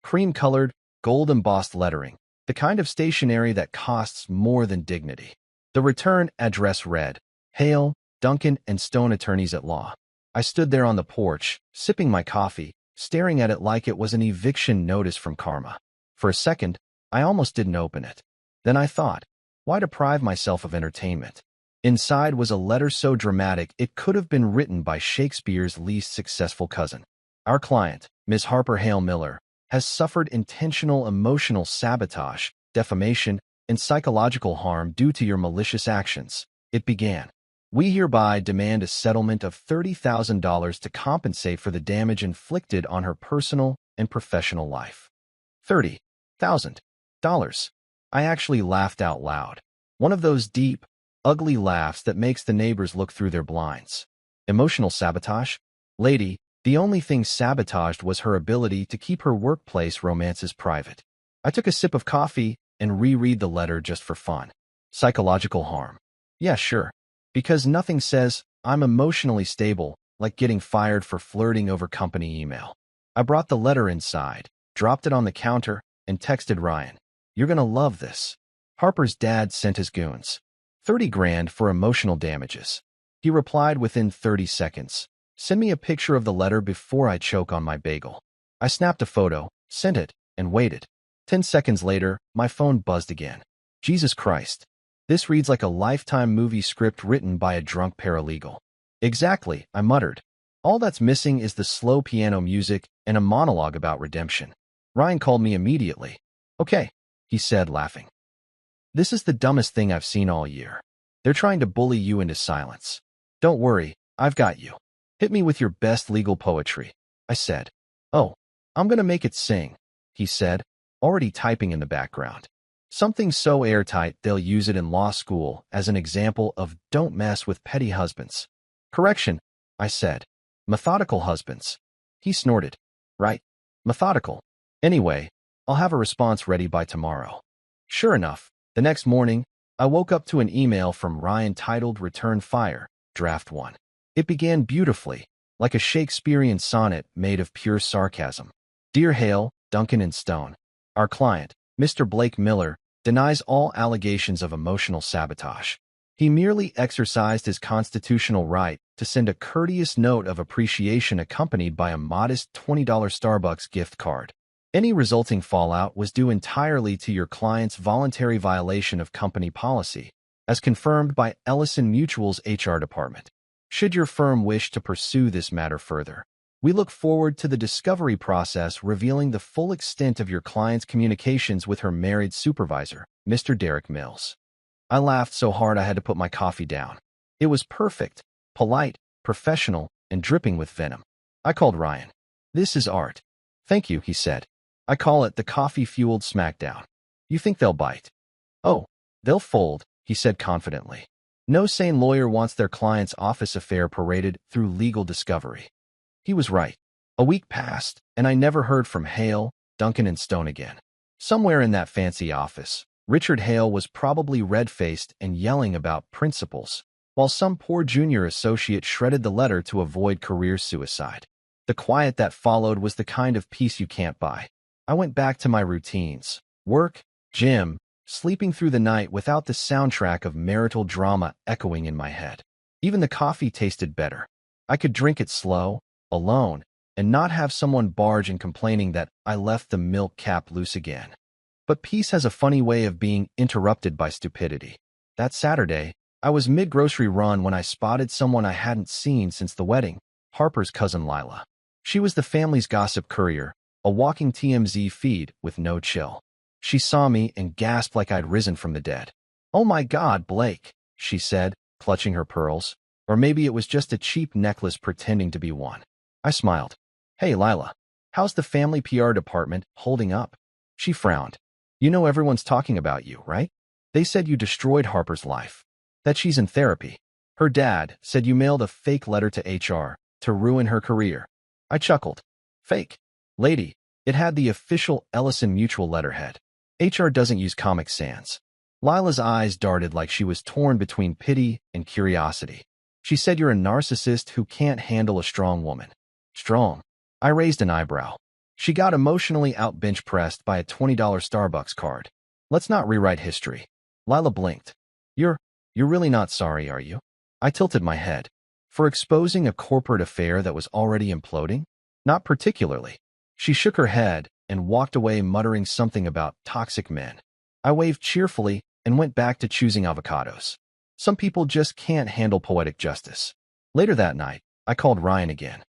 A: Cream-colored, gold-embossed lettering, the kind of stationery that costs more than dignity. The return address read, Hale, Duncan and Stone Attorneys at Law. I stood there on the porch, sipping my coffee, staring at it like it was an eviction notice from karma. For a second, I almost didn't open it. Then I thought, why deprive myself of entertainment? Inside was a letter so dramatic it could have been written by Shakespeare's least successful cousin. Our client, Ms. Harper Hale Miller, has suffered intentional emotional sabotage, defamation, and psychological harm due to your malicious actions. It began. We hereby demand a settlement of $30,000 to compensate for the damage inflicted on her personal and professional life. $30,000. I actually laughed out loud. One of those deep, ugly laughs that makes the neighbors look through their blinds. Emotional sabotage? Lady, the only thing sabotaged was her ability to keep her workplace romances private. I took a sip of coffee and reread the letter just for fun. Psychological harm. Yeah, sure. Because nothing says, I'm emotionally stable, like getting fired for flirting over company email. I brought the letter inside, dropped it on the counter, and texted Ryan. You're gonna love this. Harper's dad sent his goons. 30 grand for emotional damages. He replied within 30 seconds. Send me a picture of the letter before I choke on my bagel. I snapped a photo, sent it, and waited. 10 seconds later, my phone buzzed again. Jesus Christ. This reads like a Lifetime movie script written by a drunk paralegal. Exactly, I muttered. All that's missing is the slow piano music and a monologue about redemption. Ryan called me immediately. Okay, he said, laughing. This is the dumbest thing I've seen all year. They're trying to bully you into silence. Don't worry, I've got you. Hit me with your best legal poetry, I said. Oh, I'm gonna make it sing, he said, already typing in the background. Something so airtight they'll use it in law school as an example of don't mess with petty husbands. Correction, I said. Methodical husbands. He snorted. Right, methodical. Anyway, I'll have a response ready by tomorrow. Sure enough, the next morning, I woke up to an email from Ryan titled Return Fire, Draft 1. It began beautifully, like a Shakespearean sonnet made of pure sarcasm. Dear Hale, Duncan and Stone, our client, Mr. Blake Miller, denies all allegations of emotional sabotage. He merely exercised his constitutional right to send a courteous note of appreciation accompanied by a modest $20 Starbucks gift card. Any resulting fallout was due entirely to your client's voluntary violation of company policy, as confirmed by Ellison Mutual's HR department. Should your firm wish to pursue this matter further, we look forward to the discovery process revealing the full extent of your client's communications with her married supervisor, Mr. Derek Mills. I laughed so hard I had to put my coffee down. It was perfect, polite, professional, and dripping with venom. I called Ryan. This is art. Thank you, he said. I call it the coffee-fueled smackdown. You think they'll bite? Oh, they'll fold, he said confidently. No sane lawyer wants their client's office affair paraded through legal discovery. He was right. A week passed, and I never heard from Hale, Duncan, and Stone again. Somewhere in that fancy office, Richard Hale was probably red-faced and yelling about principles, while some poor junior associate shredded the letter to avoid career suicide. The quiet that followed was the kind of peace you can't buy. I went back to my routines: work, gym, sleeping through the night without the soundtrack of marital drama echoing in my head. Even the coffee tasted better. I could drink it slow, alone, and not have someone barge in complaining that I left the milk cap loose again. But peace has a funny way of being interrupted by stupidity. That Saturday, I was mid-grocery run when I spotted someone I hadn't seen since the wedding, Harper's cousin Lila. She was the family's gossip courier, a walking TMZ feed with no chill. She saw me and gasped like I'd risen from the dead. "Oh my God, Blake," she said, clutching her pearls. Or maybe it was just a cheap necklace pretending to be one. I smiled. "Hey, Lila, how's the family PR department holding up?" She frowned. "You know everyone's talking about you, right? They said you destroyed Harper's life. That she's in therapy. Her dad said you mailed a fake letter to HR to ruin her career." I chuckled. "Fake? Lady, it had the official Ellison Mutual letterhead. HR doesn't use Comic Sans." Lila's eyes darted like she was torn between pity and curiosity. "She said you're a narcissist who can't handle a strong woman." Strong? I raised an eyebrow. She got emotionally out-bench-pressed by a $20 Starbucks card. "Let's not rewrite history." Lila blinked. You're really not sorry, are you?" I tilted my head. "For exposing a corporate affair that was already imploding?" "Not particularly." She shook her head and walked away muttering something about toxic men. I waved cheerfully and went back to choosing avocados. Some people just can't handle poetic justice. Later that night, I called Ryan again.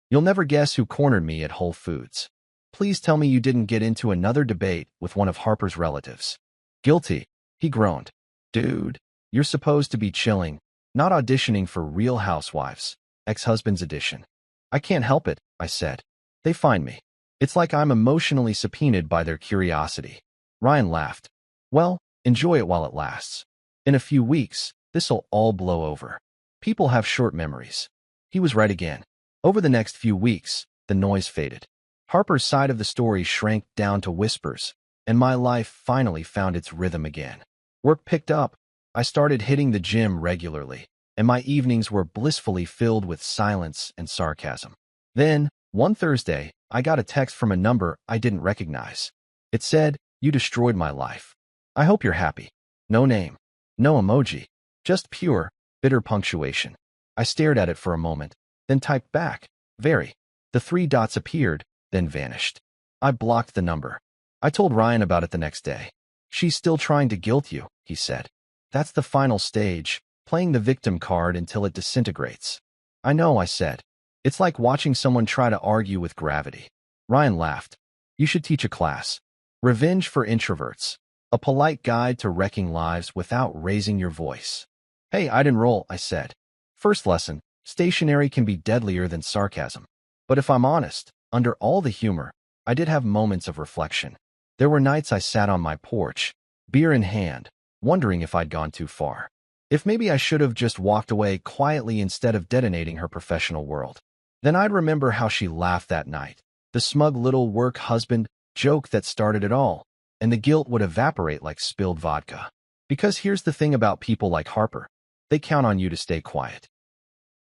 A: "You'll never guess who cornered me at Whole Foods. Please tell me you didn't get into another debate with one of Harper's relatives." "Guilty," he groaned. "Dude, you're supposed to be chilling, not auditioning for Real Housewives, Ex-Husbands Edition." "I can't help it," I said. "They find me. It's like I'm emotionally subpoenaed by their curiosity." Ryan laughed. "Well, enjoy it while it lasts. In a few weeks, this'll all blow over. People have short memories." He was right again. Over the next few weeks, the noise faded. Harper's side of the story shrank down to whispers, and my life finally found its rhythm again. Work picked up. I started hitting the gym regularly, and my evenings were blissfully filled with silence and sarcasm. Then, one Thursday, I got a text from a number I didn't recognize. It said, "You destroyed my life. I hope you're happy." No name, no emoji, just pure, bitter punctuation. I stared at it for a moment, then typed back, "Very." The 3 dots appeared, then vanished. I blocked the number. I told Ryan about it the next day. "She's still trying to guilt you," he said. "That's the final stage, playing the victim card until it disintegrates." "I know," I said. "It's like watching someone try to argue with gravity." Ryan laughed. "You should teach a class. Revenge for Introverts. A polite guide to wrecking lives without raising your voice." "Hey, I'd enroll," I said. First lesson, stationery can be deadlier than sarcasm. But if I'm honest, under all the humor, I did have moments of reflection. There were nights I sat on my porch, beer in hand, wondering if I'd gone too far. If maybe I should have just walked away quietly instead of detonating her professional world. Then I'd remember how she laughed that night, the smug little work husband joke that started it all, and the guilt would evaporate like spilled vodka. Because here's the thing about people like Harper. They count on you to stay quiet.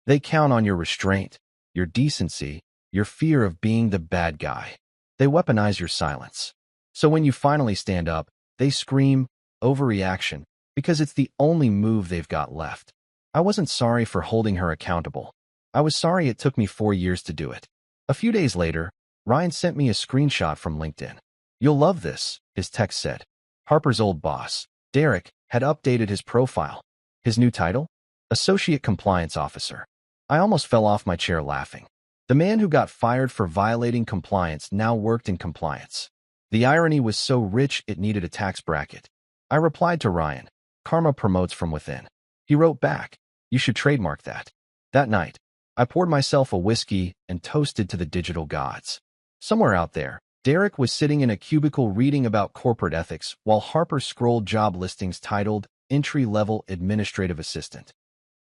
A: They count on your restraint, your decency, your fear of being the bad guy. They weaponize your silence. So when you finally stand up, they scream, "Overreaction," because it's the only move they've got left. I wasn't sorry for holding her accountable. I was sorry it took me 4 years to do it. A few days later, Ryan sent me a screenshot from LinkedIn. "You'll love this," his text said. Harper's old boss, Derek, had updated his profile. His new title? Associate Compliance Officer. I almost fell off my chair laughing. The man who got fired for violating compliance now worked in compliance. The irony was so rich it needed a tax bracket. I replied to Ryan, "Karma promotes from within." He wrote back, "You should trademark that." That night, I poured myself a whiskey and toasted to the digital gods. Somewhere out there, Derek was sitting in a cubicle reading about corporate ethics while Harper scrolled job listings titled Entry-Level Administrative Assistant.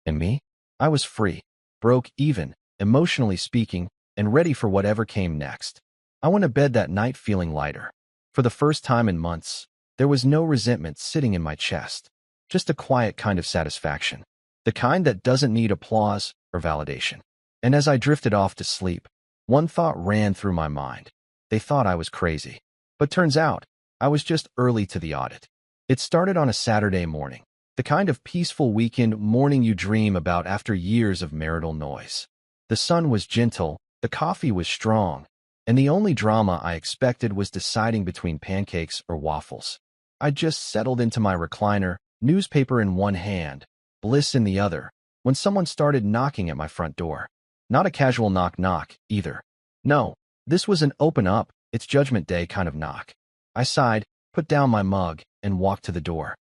A: And me? I was free, broke even, emotionally speaking, and ready for whatever came next. I went to bed that night feeling lighter. For the first time in months, there was no resentment sitting in my chest, just a quiet kind of satisfaction, the kind that doesn't need applause or validation. And as I drifted off to sleep, one thought ran through my mind. They thought I was crazy. But turns out, I was just early to the audit. It started on a Saturday morning, the kind of peaceful weekend morning you dream about after years of marital noise. The sun was gentle, the coffee was strong, and the only drama I expected was deciding between pancakes or waffles. I just settled into my recliner, newspaper in one hand, bliss in the other, when someone started knocking at my front door. Not a casual knock-knock, either. No, this was an open-up, it's Judgment Day kind of knock. I sighed, put down my mug, and walked to the door.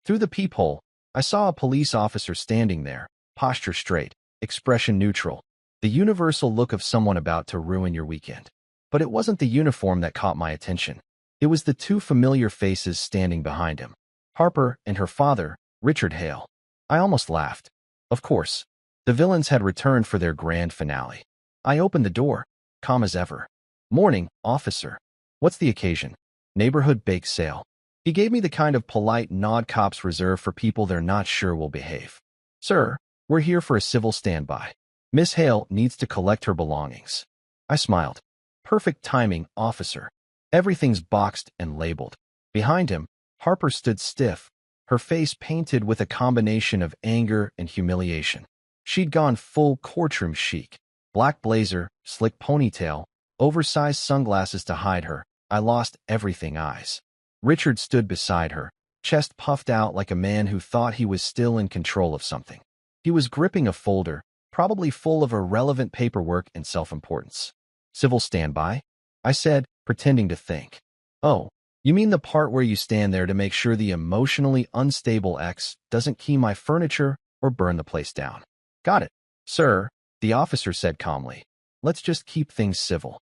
A: Through the peephole, I saw a police officer standing there, posture straight, expression neutral, the universal look of someone about to ruin your weekend. But it wasn't the uniform that caught my attention. It was the two familiar faces standing behind him. Harper and her father, Richard Hale. I almost laughed. Of course, the villains had returned for their grand finale. I opened the door, calm as ever. "Morning, officer. What's the occasion?" "Neighborhood bake sale." He gave me the kind of polite nod cops reserve for people they're not sure will behave. "Sir, we're here for a civil standby. Miss Hale needs to collect her belongings." I smiled. "Perfect timing, officer." Everything's boxed and labeled. Behind him, Harper stood stiff, her face painted with a combination of anger and humiliation. She'd gone full courtroom chic. Black blazer, slick ponytail, oversized sunglasses to hide her. I lost everything eyes. Richard stood beside her, chest puffed out like a man who thought he was still in control of something. He was gripping a folder, probably full of irrelevant paperwork and self-importance. "Civil standby?" I said, pretending to think. "Oh, you mean the part where you stand there to make sure the emotionally unstable ex doesn't key my furniture or burn the place down." "Got it, sir," the officer said calmly. "Let's just keep things civil."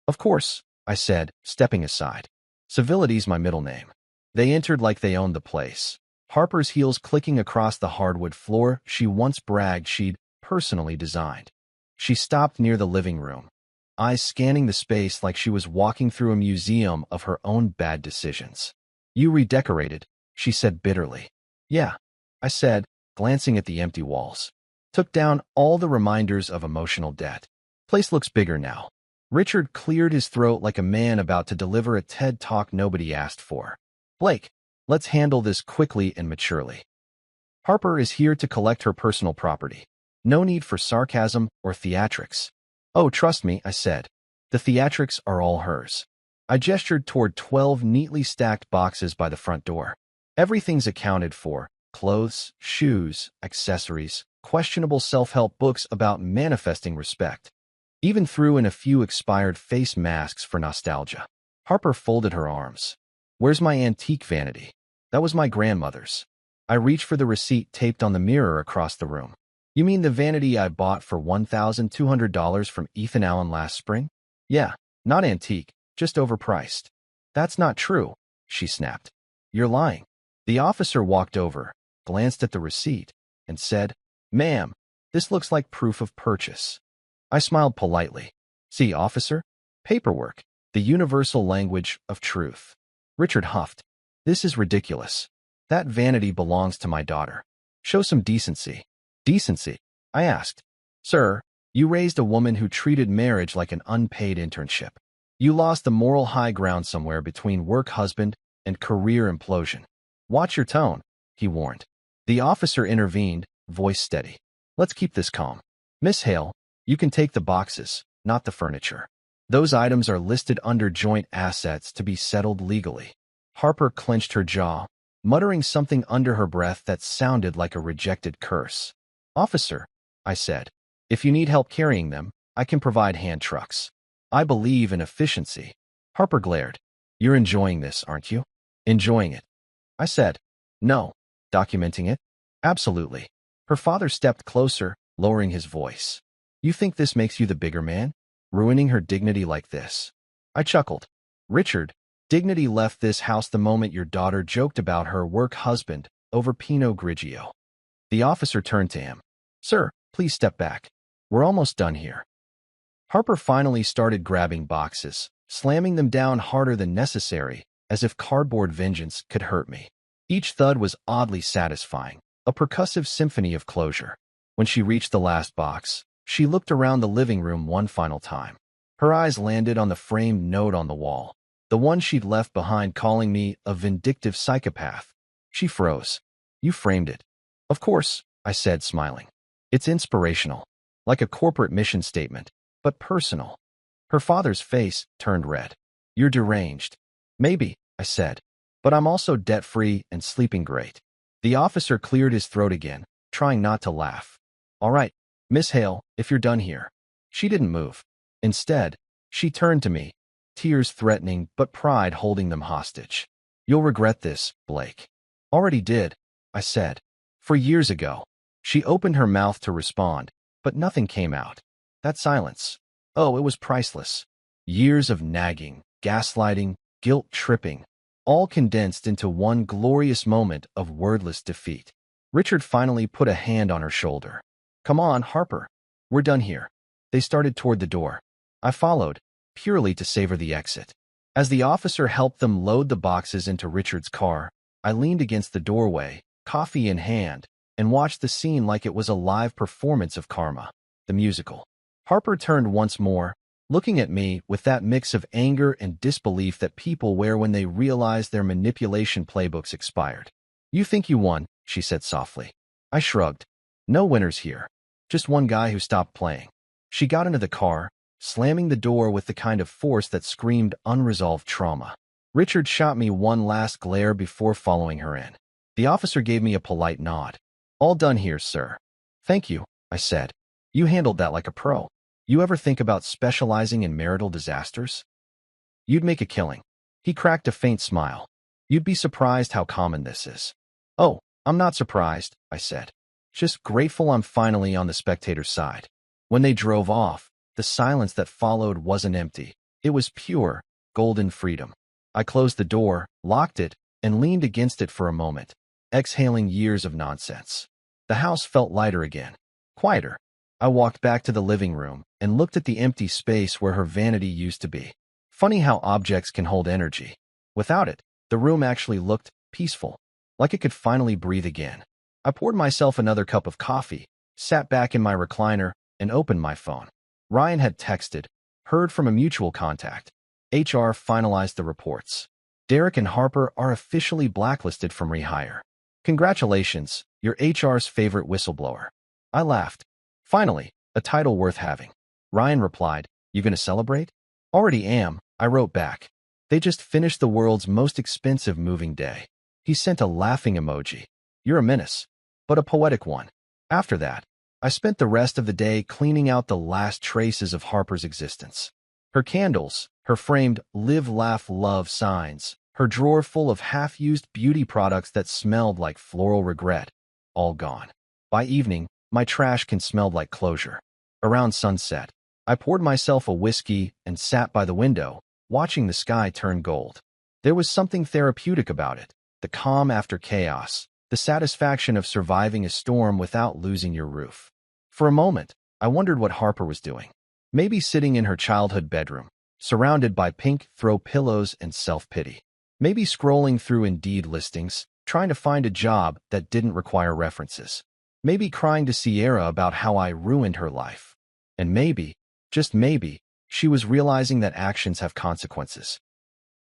A: "Of course," I said, stepping aside. Civility's my middle name. They entered like they owned the place. Harper's heels clicking across the hardwood floor she once bragged she'd personally designed. She stopped near the living room, eyes scanning the space like she was walking through a museum of her own bad decisions. "You redecorated," she said bitterly. "Yeah," I said, glancing at the empty walls. "Took down all the reminders of emotional debt. Place looks bigger now." Richard cleared his throat like a man about to deliver a TED Talk nobody asked for. "Blake, let's handle this quickly and maturely. Harper is here to collect her personal property. No need for sarcasm or theatrics." "Oh, trust me," I said. "The theatrics are all hers." I gestured toward 12 neatly stacked boxes by the front door. "Everything's accounted for: clothes, shoes, accessories, questionable self-help books about manifesting respect. Even threw in a few expired face masks for nostalgia." Harper folded her arms. "Where's my antique vanity? That was my grandmother's." I reached for the receipt taped on the mirror across the room. "You mean the vanity I bought for $1,200 from Ethan Allen last spring?" "Yeah, not antique, just overpriced." "That's not true," she snapped. "You're lying." The officer walked over, glanced at the receipt, and said, "Ma'am, this looks like proof of purchase." I smiled politely. "See, officer? Paperwork, the universal language of truth." Richard huffed. "This is ridiculous. That vanity belongs to my daughter. Show some decency." "Decency?" I asked. "Sir, you raised a woman who treated marriage like an unpaid internship. You lost the moral high ground somewhere between work husband and career implosion." "Watch your tone," he warned. The officer intervened, voice steady. "Let's keep this calm. Miss Hale, you can take the boxes, not the furniture. Those items are listed under joint assets to be settled legally." Harper clenched her jaw, muttering something under her breath that sounded like a rejected curse. "Officer," I said, "if you need help carrying them, I can provide hand trucks. I believe in efficiency." Harper glared. "You're enjoying this, aren't you?" "Enjoying it?" I said. "No." "Documenting it?" "Absolutely." Her father stepped closer, lowering his voice. "You think this makes you the bigger man? Ruining her dignity like this?" I chuckled. "Richard, dignity left this house the moment your daughter joked about her work husband over Pinot Grigio." The officer turned to him. "Sir, please step back. We're almost done here." Harper finally started grabbing boxes, slamming them down harder than necessary, as if cardboard vengeance could hurt me. Each thud was oddly satisfying, a percussive symphony of closure. When she reached the last box, she looked around the living room one final time. Her eyes landed on the framed note on the wall, the one she'd left behind calling me a vindictive psychopath. She froze. "You framed it." "Of course," I said, smiling. "It's inspirational, like a corporate mission statement, but personal." Her father's face turned red. "You're deranged." "Maybe," I said, "but I'm also debt-free and sleeping great." The officer cleared his throat again, trying not to laugh. All right, Miss Hale, if you're done here. She didn't move. Instead, she turned to me, tears threatening but pride holding them hostage. You'll regret this, Blake. Already did, I said. For years ago. She opened her mouth to respond, but nothing came out. That silence. Oh, it was priceless. Years of nagging, gaslighting, guilt-tripping, all condensed into one glorious moment of wordless defeat. Richard finally put a hand on her shoulder. Come on, Harper. We're done here. They started toward the door. I followed, purely to savor the exit. As the officer helped them load the boxes into Richard's car, I leaned against the doorway, coffee in hand, and watched the scene like it was a live performance of Karma, the musical. Harper turned once more, looking at me with that mix of anger and disbelief that people wear when they realize their manipulation playbooks expired. You think you won, she said softly. I shrugged. No winners here. Just one guy who stopped playing. She got into the car, slamming the door with the kind of force that screamed unresolved trauma. Richard shot me one last glare before following her in. The officer gave me a polite nod. All done here, sir. Thank you, I said. You handled that like a pro. You ever think about specializing in marital disasters? You'd make a killing. He cracked a faint smile. You'd be surprised how common this is. Oh, I'm not surprised, I said. Just grateful I'm finally on the spectator's side. When they drove off, the silence that followed wasn't empty. It was pure, golden freedom. I closed the door, locked it, and leaned against it for a moment, exhaling years of nonsense. The house felt lighter again, quieter. I walked back to the living room and looked at the empty space where her vanity used to be. Funny how objects can hold energy. Without it, the room actually looked peaceful, like it could finally breathe again. I poured myself another cup of coffee, sat back in my recliner, and opened my phone. Ryan had texted, heard from a mutual contact. HR finalized the reports. Derek and Harper are officially blacklisted from rehire. Congratulations, you're HR's favorite whistleblower. I laughed. Finally, a title worth having. Ryan replied, You gonna celebrate? Already am, I wrote back. They just finished the world's most expensive moving day. He sent a laughing emoji. You're a menace, but a poetic one. After that, I spent the rest of the day cleaning out the last traces of Harper's existence. Her candles, her framed live, laugh, love signs, her drawer full of half-used beauty products that smelled like floral regret, all gone. By evening, my trash can smelled like closure. Around sunset, I poured myself a whiskey and sat by the window, watching the sky turn gold. There was something therapeutic about it, the calm after chaos, the satisfaction of surviving a storm without losing your roof. For a moment, I wondered what Harper was doing. Maybe sitting in her childhood bedroom, surrounded by pink throw pillows and self-pity. Maybe scrolling through Indeed listings, trying to find a job that didn't require references. Maybe crying to Sierra about how I ruined her life. And maybe, just maybe, she was realizing that actions have consequences.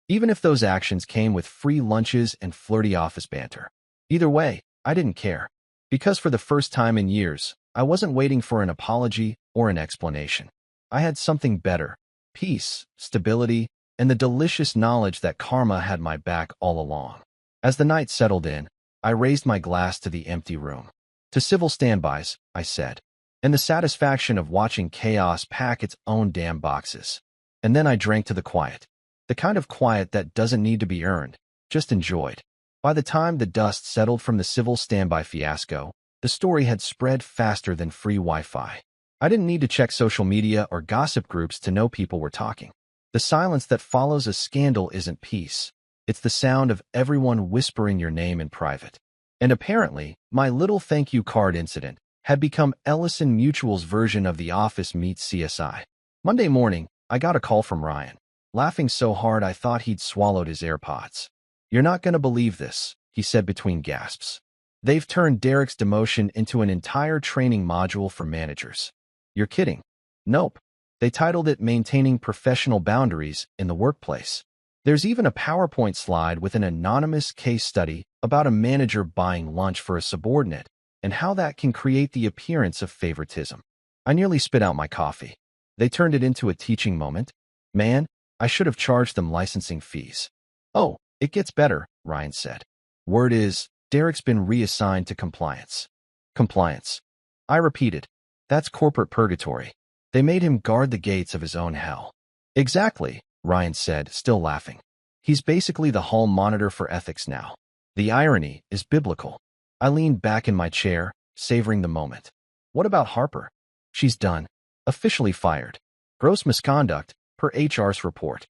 A: Even if those actions came with free lunches and flirty office banter. Either way, I didn't care. Because for the first time in years, I wasn't waiting for an apology or an explanation. I had something better. Peace, stability, and the delicious knowledge that karma had my back all along. As the night settled in, I raised my glass to the empty room. To civil standbys, I said, and the satisfaction of watching chaos pack its own damn boxes. And then I drank to the quiet. The kind of quiet that doesn't need to be earned, just enjoyed. By the time the dust settled from the civil standby fiasco, the story had spread faster than free Wi-Fi. I didn't need to check social media or gossip groups to know people were talking. The silence that follows a scandal isn't peace. It's the sound of everyone whispering your name in private. And apparently, my little thank you card incident had become Ellison Mutual's version of The Office meets CSI. Monday morning, I got a call from Ryan, laughing so hard I thought he'd swallowed his AirPods. You're not going to believe this, he said between gasps. They've turned Derek's demotion into an entire training module for managers. You're kidding. Nope. They titled it Maintaining Professional Boundaries in the Workplace. There's even a PowerPoint slide with an anonymous case study about a manager buying lunch for a subordinate and how that can create the appearance of favoritism. I nearly spit out my coffee. They turned it into a teaching moment. Man, I should have charged them licensing fees. Oh, it gets better, Ryan said. Word is, Derek's been reassigned to compliance. Compliance. I repeated. That's corporate purgatory. They made him guard the gates of his own hell. Exactly, Ryan said, still laughing. He's basically the hall monitor for ethics now. The irony is biblical. I leaned back in my chair, savoring the moment. What about Harper? She's done. Officially fired. Gross misconduct, per HR's report.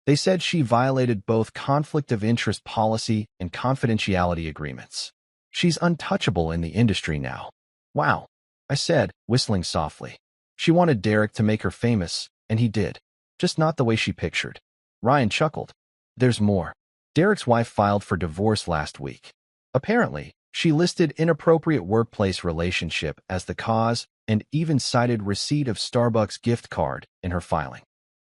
A: They said she violated both conflict of interest policy and confidentiality agreements. She's untouchable in the industry now. Wow, I said, whistling softly. She wanted Derek to make her famous, and he did. Just not the way she pictured. Ryan chuckled. There's more. Derek's wife filed for divorce last week. Apparently, she listed inappropriate workplace relationship as the cause and even cited receipt of Starbucks gift card in her filing.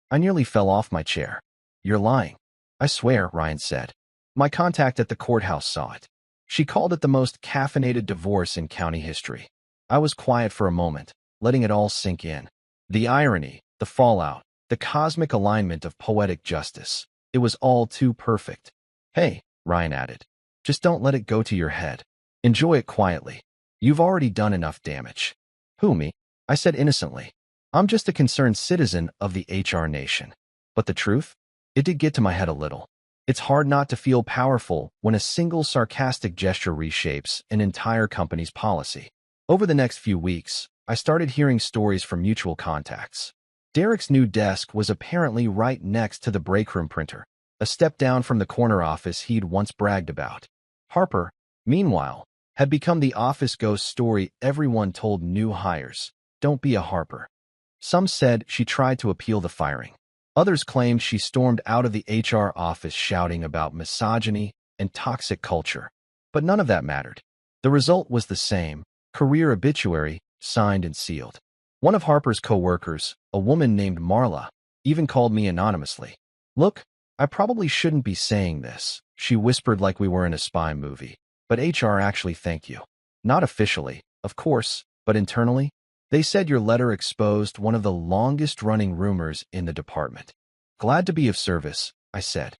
A: I nearly fell off my chair. You're lying. I swear, Ryan said. My contact at the courthouse saw it. She called it the most caffeinated divorce in county history. I was quiet for a moment, letting it all sink in. The irony, the fallout, the cosmic alignment of poetic justice. It was all too perfect. Hey, Ryan added. Just don't let it go to your head. Enjoy it quietly. You've already done enough damage. Who, me? I said innocently. I'm just a concerned citizen of the HR nation. But the truth? It did get to my head a little. It's hard not to feel powerful when a single sarcastic gesture reshapes an entire company's policy. Over the next few weeks, I started hearing stories from mutual contacts. Derek's new desk was apparently right next to the breakroom printer, a step down from the corner office he'd once bragged about. Harper, meanwhile, had become the office ghost story everyone told new hires. Don't be a Harper. Some said she tried to appeal the firing. Others claimed she stormed out of the HR office shouting about misogyny and toxic culture. But none of that mattered. The result was the same: career obituary, signed and sealed. One of Harper's co-workers, a woman named Marla, even called me anonymously. Look, I probably shouldn't be saying this, she whispered like we were in a spy movie. But HR actually thank you. Not officially, of course, but internally. They said your letter exposed one of the longest-running rumors in the department. Glad to be of service, I said.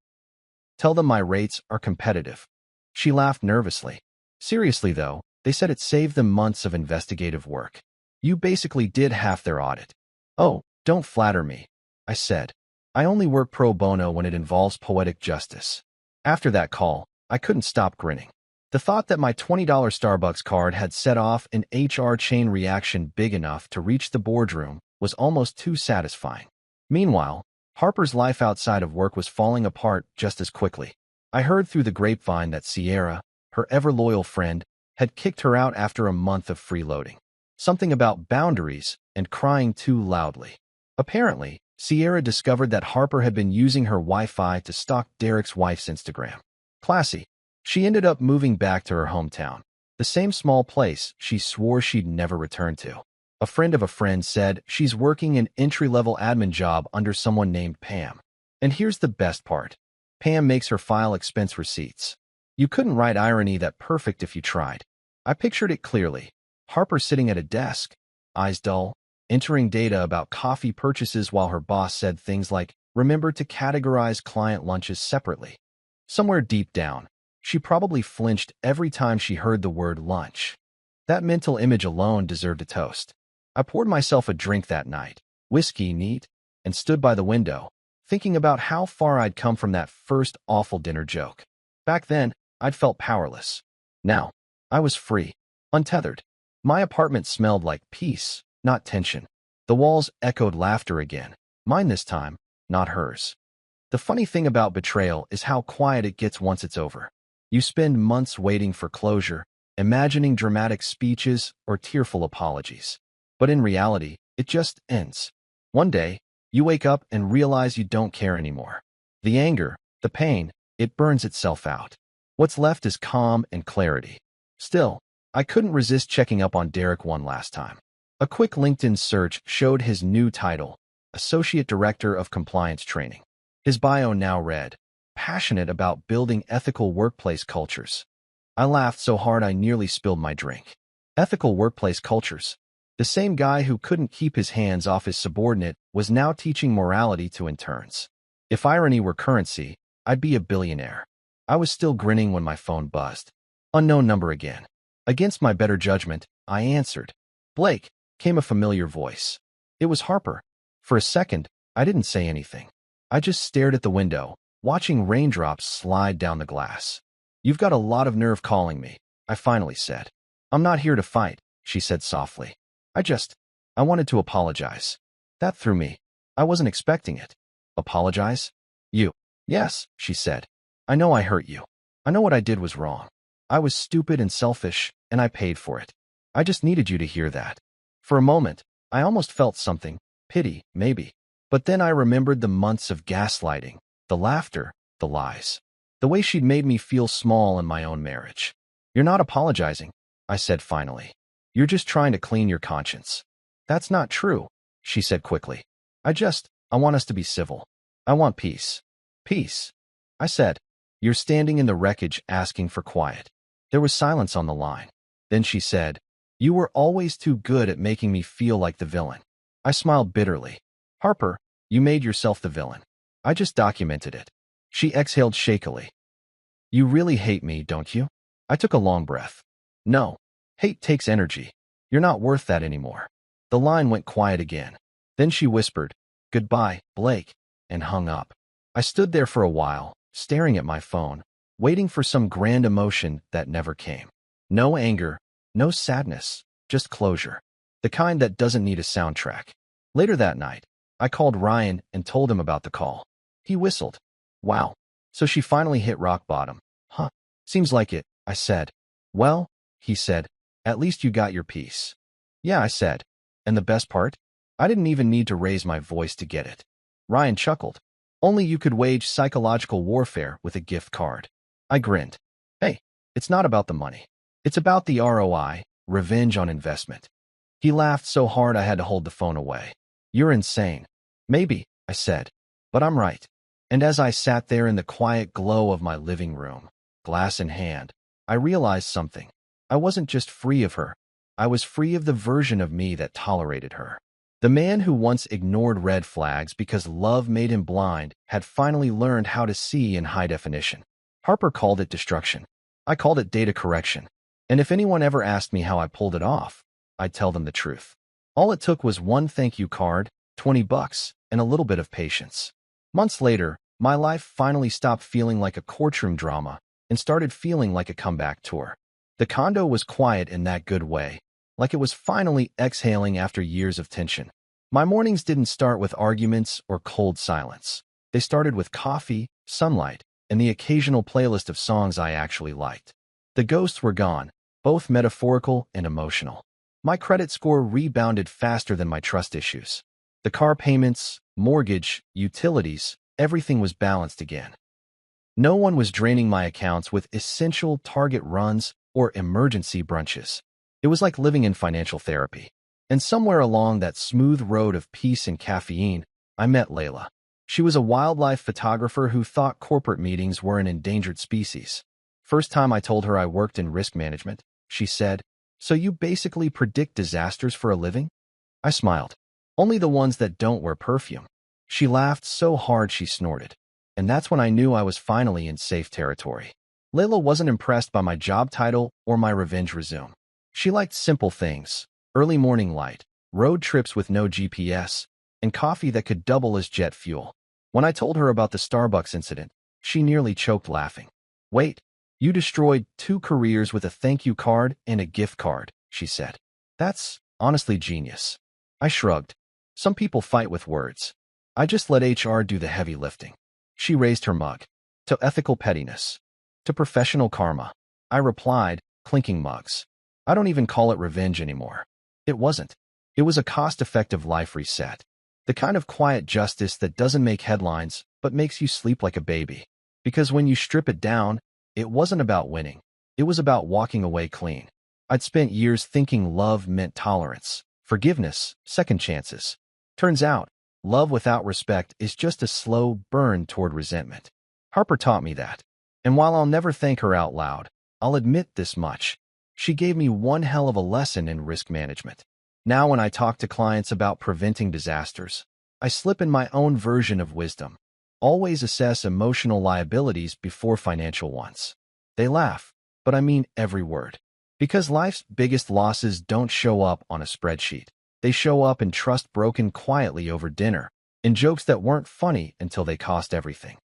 A: Tell them my rates are competitive. She laughed nervously. Seriously, though, they said it saved them months of investigative work. You basically did half their audit. Oh, don't flatter me, I said. I only work pro bono when it involves poetic justice. After that call, I couldn't stop grinning. The thought that my $20 Starbucks card had set off an HR chain reaction big enough to reach the boardroom was almost too satisfying. Meanwhile, Harper's life outside of work was falling apart just as quickly. I heard through the grapevine that Sierra, her ever-loyal friend, had kicked her out after a month of freeloading. Something about boundaries and crying too loudly. Apparently, Sierra discovered that Harper had been using her Wi-Fi to stalk Derek's wife's Instagram. Classy. She ended up moving back to her hometown, the same small place she swore she'd never return to. A friend of a friend said she's working an entry-level admin job under someone named Pam. And here's the best part. Pam makes her file expense receipts. You couldn't write irony that perfect if you tried. I pictured it clearly. Harper sitting at a desk, eyes dull, entering data about coffee purchases while her boss said things like, remember to categorize client lunches separately. Somewhere deep down, she probably flinched every time she heard the word lunch. That mental image alone deserved a toast. I poured myself a drink that night, whiskey neat, and stood by the window, thinking about how far I'd come from that first awful dinner joke. Back then, I'd felt powerless. Now, I was free, untethered. My apartment smelled like peace, not tension. The walls echoed laughter again, mine this time, not hers. The funny thing about betrayal is how quiet it gets once it's over. You spend months waiting for closure, imagining dramatic speeches or tearful apologies. But in reality, it just ends. One day, you wake up and realize you don't care anymore. The anger, the pain, it burns itself out. What's left is calm and clarity. Still, I couldn't resist checking up on Derek one last time. A quick LinkedIn search showed his new title, Associate Director of Compliance Training. His bio now read, passionate about building ethical workplace cultures. I laughed so hard I nearly spilled my drink. Ethical workplace cultures. The same guy who couldn't keep his hands off his subordinate was now teaching morality to interns. If irony were currency, I'd be a billionaire. I was still grinning when my phone buzzed. Unknown number again. Against my better judgment, I answered. Blake, came a familiar voice. It was Harper. For a second, I didn't say anything. I just stared at the window, watching raindrops slide down the glass. You've got a lot of nerve calling me, I finally said. I'm not here to fight, she said softly. I wanted to apologize. That threw me. I wasn't expecting it. Apologize? You? Yes, she said. I know I hurt you. I know what I did was wrong. I was stupid and selfish, and I paid for it. I just needed you to hear that. For a moment, I almost felt something, pity, maybe. But then I remembered the months of gaslighting, the laughter, the lies, the way she'd made me feel small in my own marriage. You're not apologizing, I said finally. You're just trying to clean your conscience. That's not true, she said quickly. I want us to be civil. I want peace. Peace, I said. You're standing in the wreckage asking for quiet. There was silence on the line. Then she said, you were always too good at making me feel like the villain. I smiled bitterly. Harper, you made yourself the villain. I just documented it. She exhaled shakily. You really hate me, don't you? I took a long breath. No. Hate takes energy. You're not worth that anymore. The line went quiet again. Then she whispered, goodbye, Blake, and hung up. I stood there for a while, staring at my phone, waiting for some grand emotion that never came. No anger, no sadness, just closure. The kind that doesn't need a soundtrack. Later that night, I called Ryan and told him about the call. He whistled. Wow. So she finally hit rock bottom. Huh. Seems like it, I said. Well, he said, at least you got your piece. Yeah, I said. And the best part? I didn't even need to raise my voice to get it. Ryan chuckled. Only you could wage psychological warfare with a gift card. I grinned. Hey, it's not about the money. It's about the ROI, revenge on investment. He laughed so hard I had to hold the phone away. You're insane. Maybe, I said, but I'm right. And as I sat there in the quiet glow of my living room, glass in hand, I realized something. I wasn't just free of her. I was free of the version of me that tolerated her. The man who once ignored red flags because love made him blind had finally learned how to see in high definition. Harper called it destruction. I called it data correction. And if anyone ever asked me how I pulled it off, I'd tell them the truth. All it took was one thank you card, $20, and a little bit of patience. Months later, my life finally stopped feeling like a courtroom drama and started feeling like a comeback tour. The condo was quiet in that good way, like it was finally exhaling after years of tension. My mornings didn't start with arguments or cold silence. They started with coffee, sunlight, and the occasional playlist of songs I actually liked. The ghosts were gone, both metaphorical and emotional. My credit score rebounded faster than my trust issues. The car payments, mortgage, utilities, everything was balanced again. No one was draining my accounts with essential Target runs or emergency brunches. It was like living in financial therapy. And somewhere along that smooth road of peace and caffeine, I met Layla. She was a wildlife photographer who thought corporate meetings were an endangered species. First time I told her I worked in risk management, she said, "So you basically predict disasters for a living?" I smiled. "Only the ones that don't wear perfume." She laughed so hard she snorted. And that's when I knew I was finally in safe territory. Layla wasn't impressed by my job title or my revenge resume. She liked simple things: early morning light, road trips with no GPS, and coffee that could double as jet fuel. When I told her about the Starbucks incident, she nearly choked laughing. "Wait, you destroyed 2 careers with a thank you card and a gift card," she said. "That's honestly genius." I shrugged. Some people fight with words. I just let HR do the heavy lifting. She raised her mug. "To ethical pettiness. To professional karma." I replied, clinking mugs. "I don't even call it revenge anymore." It wasn't. It was a cost-effective life reset. The kind of quiet justice that doesn't make headlines, but makes you sleep like a baby. Because when you strip it down, it wasn't about winning. It was about walking away clean. I'd spent years thinking love meant tolerance, forgiveness, second chances. Turns out, love without respect is just a slow burn toward resentment. Harper taught me that. And while I'll never thank her out loud, I'll admit this much. She gave me one hell of a lesson in risk management. Now when I talk to clients about preventing disasters, I slip in my own version of wisdom. Always assess emotional liabilities before financial ones. They laugh, but I mean every word. Because life's biggest losses don't show up on a spreadsheet. They show up in trust broken quietly over dinner, in jokes that weren't funny until they cost everything.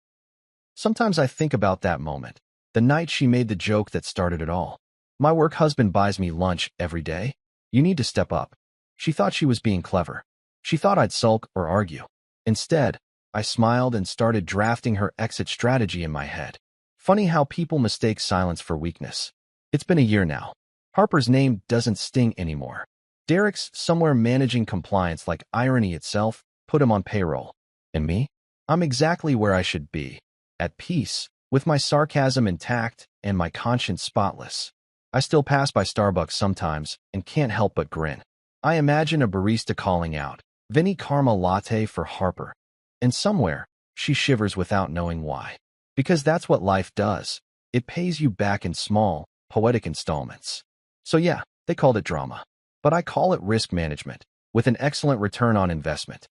A: Sometimes I think about that moment, the night she made the joke that started it all. My work husband buys me lunch every day. You need to step up. She thought she was being clever. She thought I'd sulk or argue. Instead, I smiled and started drafting her exit strategy in my head. Funny how people mistake silence for weakness. It's been a year now. Harper's name doesn't sting anymore. Derek's somewhere managing compliance like irony itself put him on payroll. And me? I'm exactly where I should be, at peace, with my sarcasm intact and my conscience spotless. I still pass by Starbucks sometimes and can't help but grin. I imagine a barista calling out, "Vinny Caramel Latte for Harper." And somewhere, she shivers without knowing why. Because that's what life does. It pays you back in small, poetic installments. So yeah, they called it drama. But I call it risk management, with an excellent return on investment.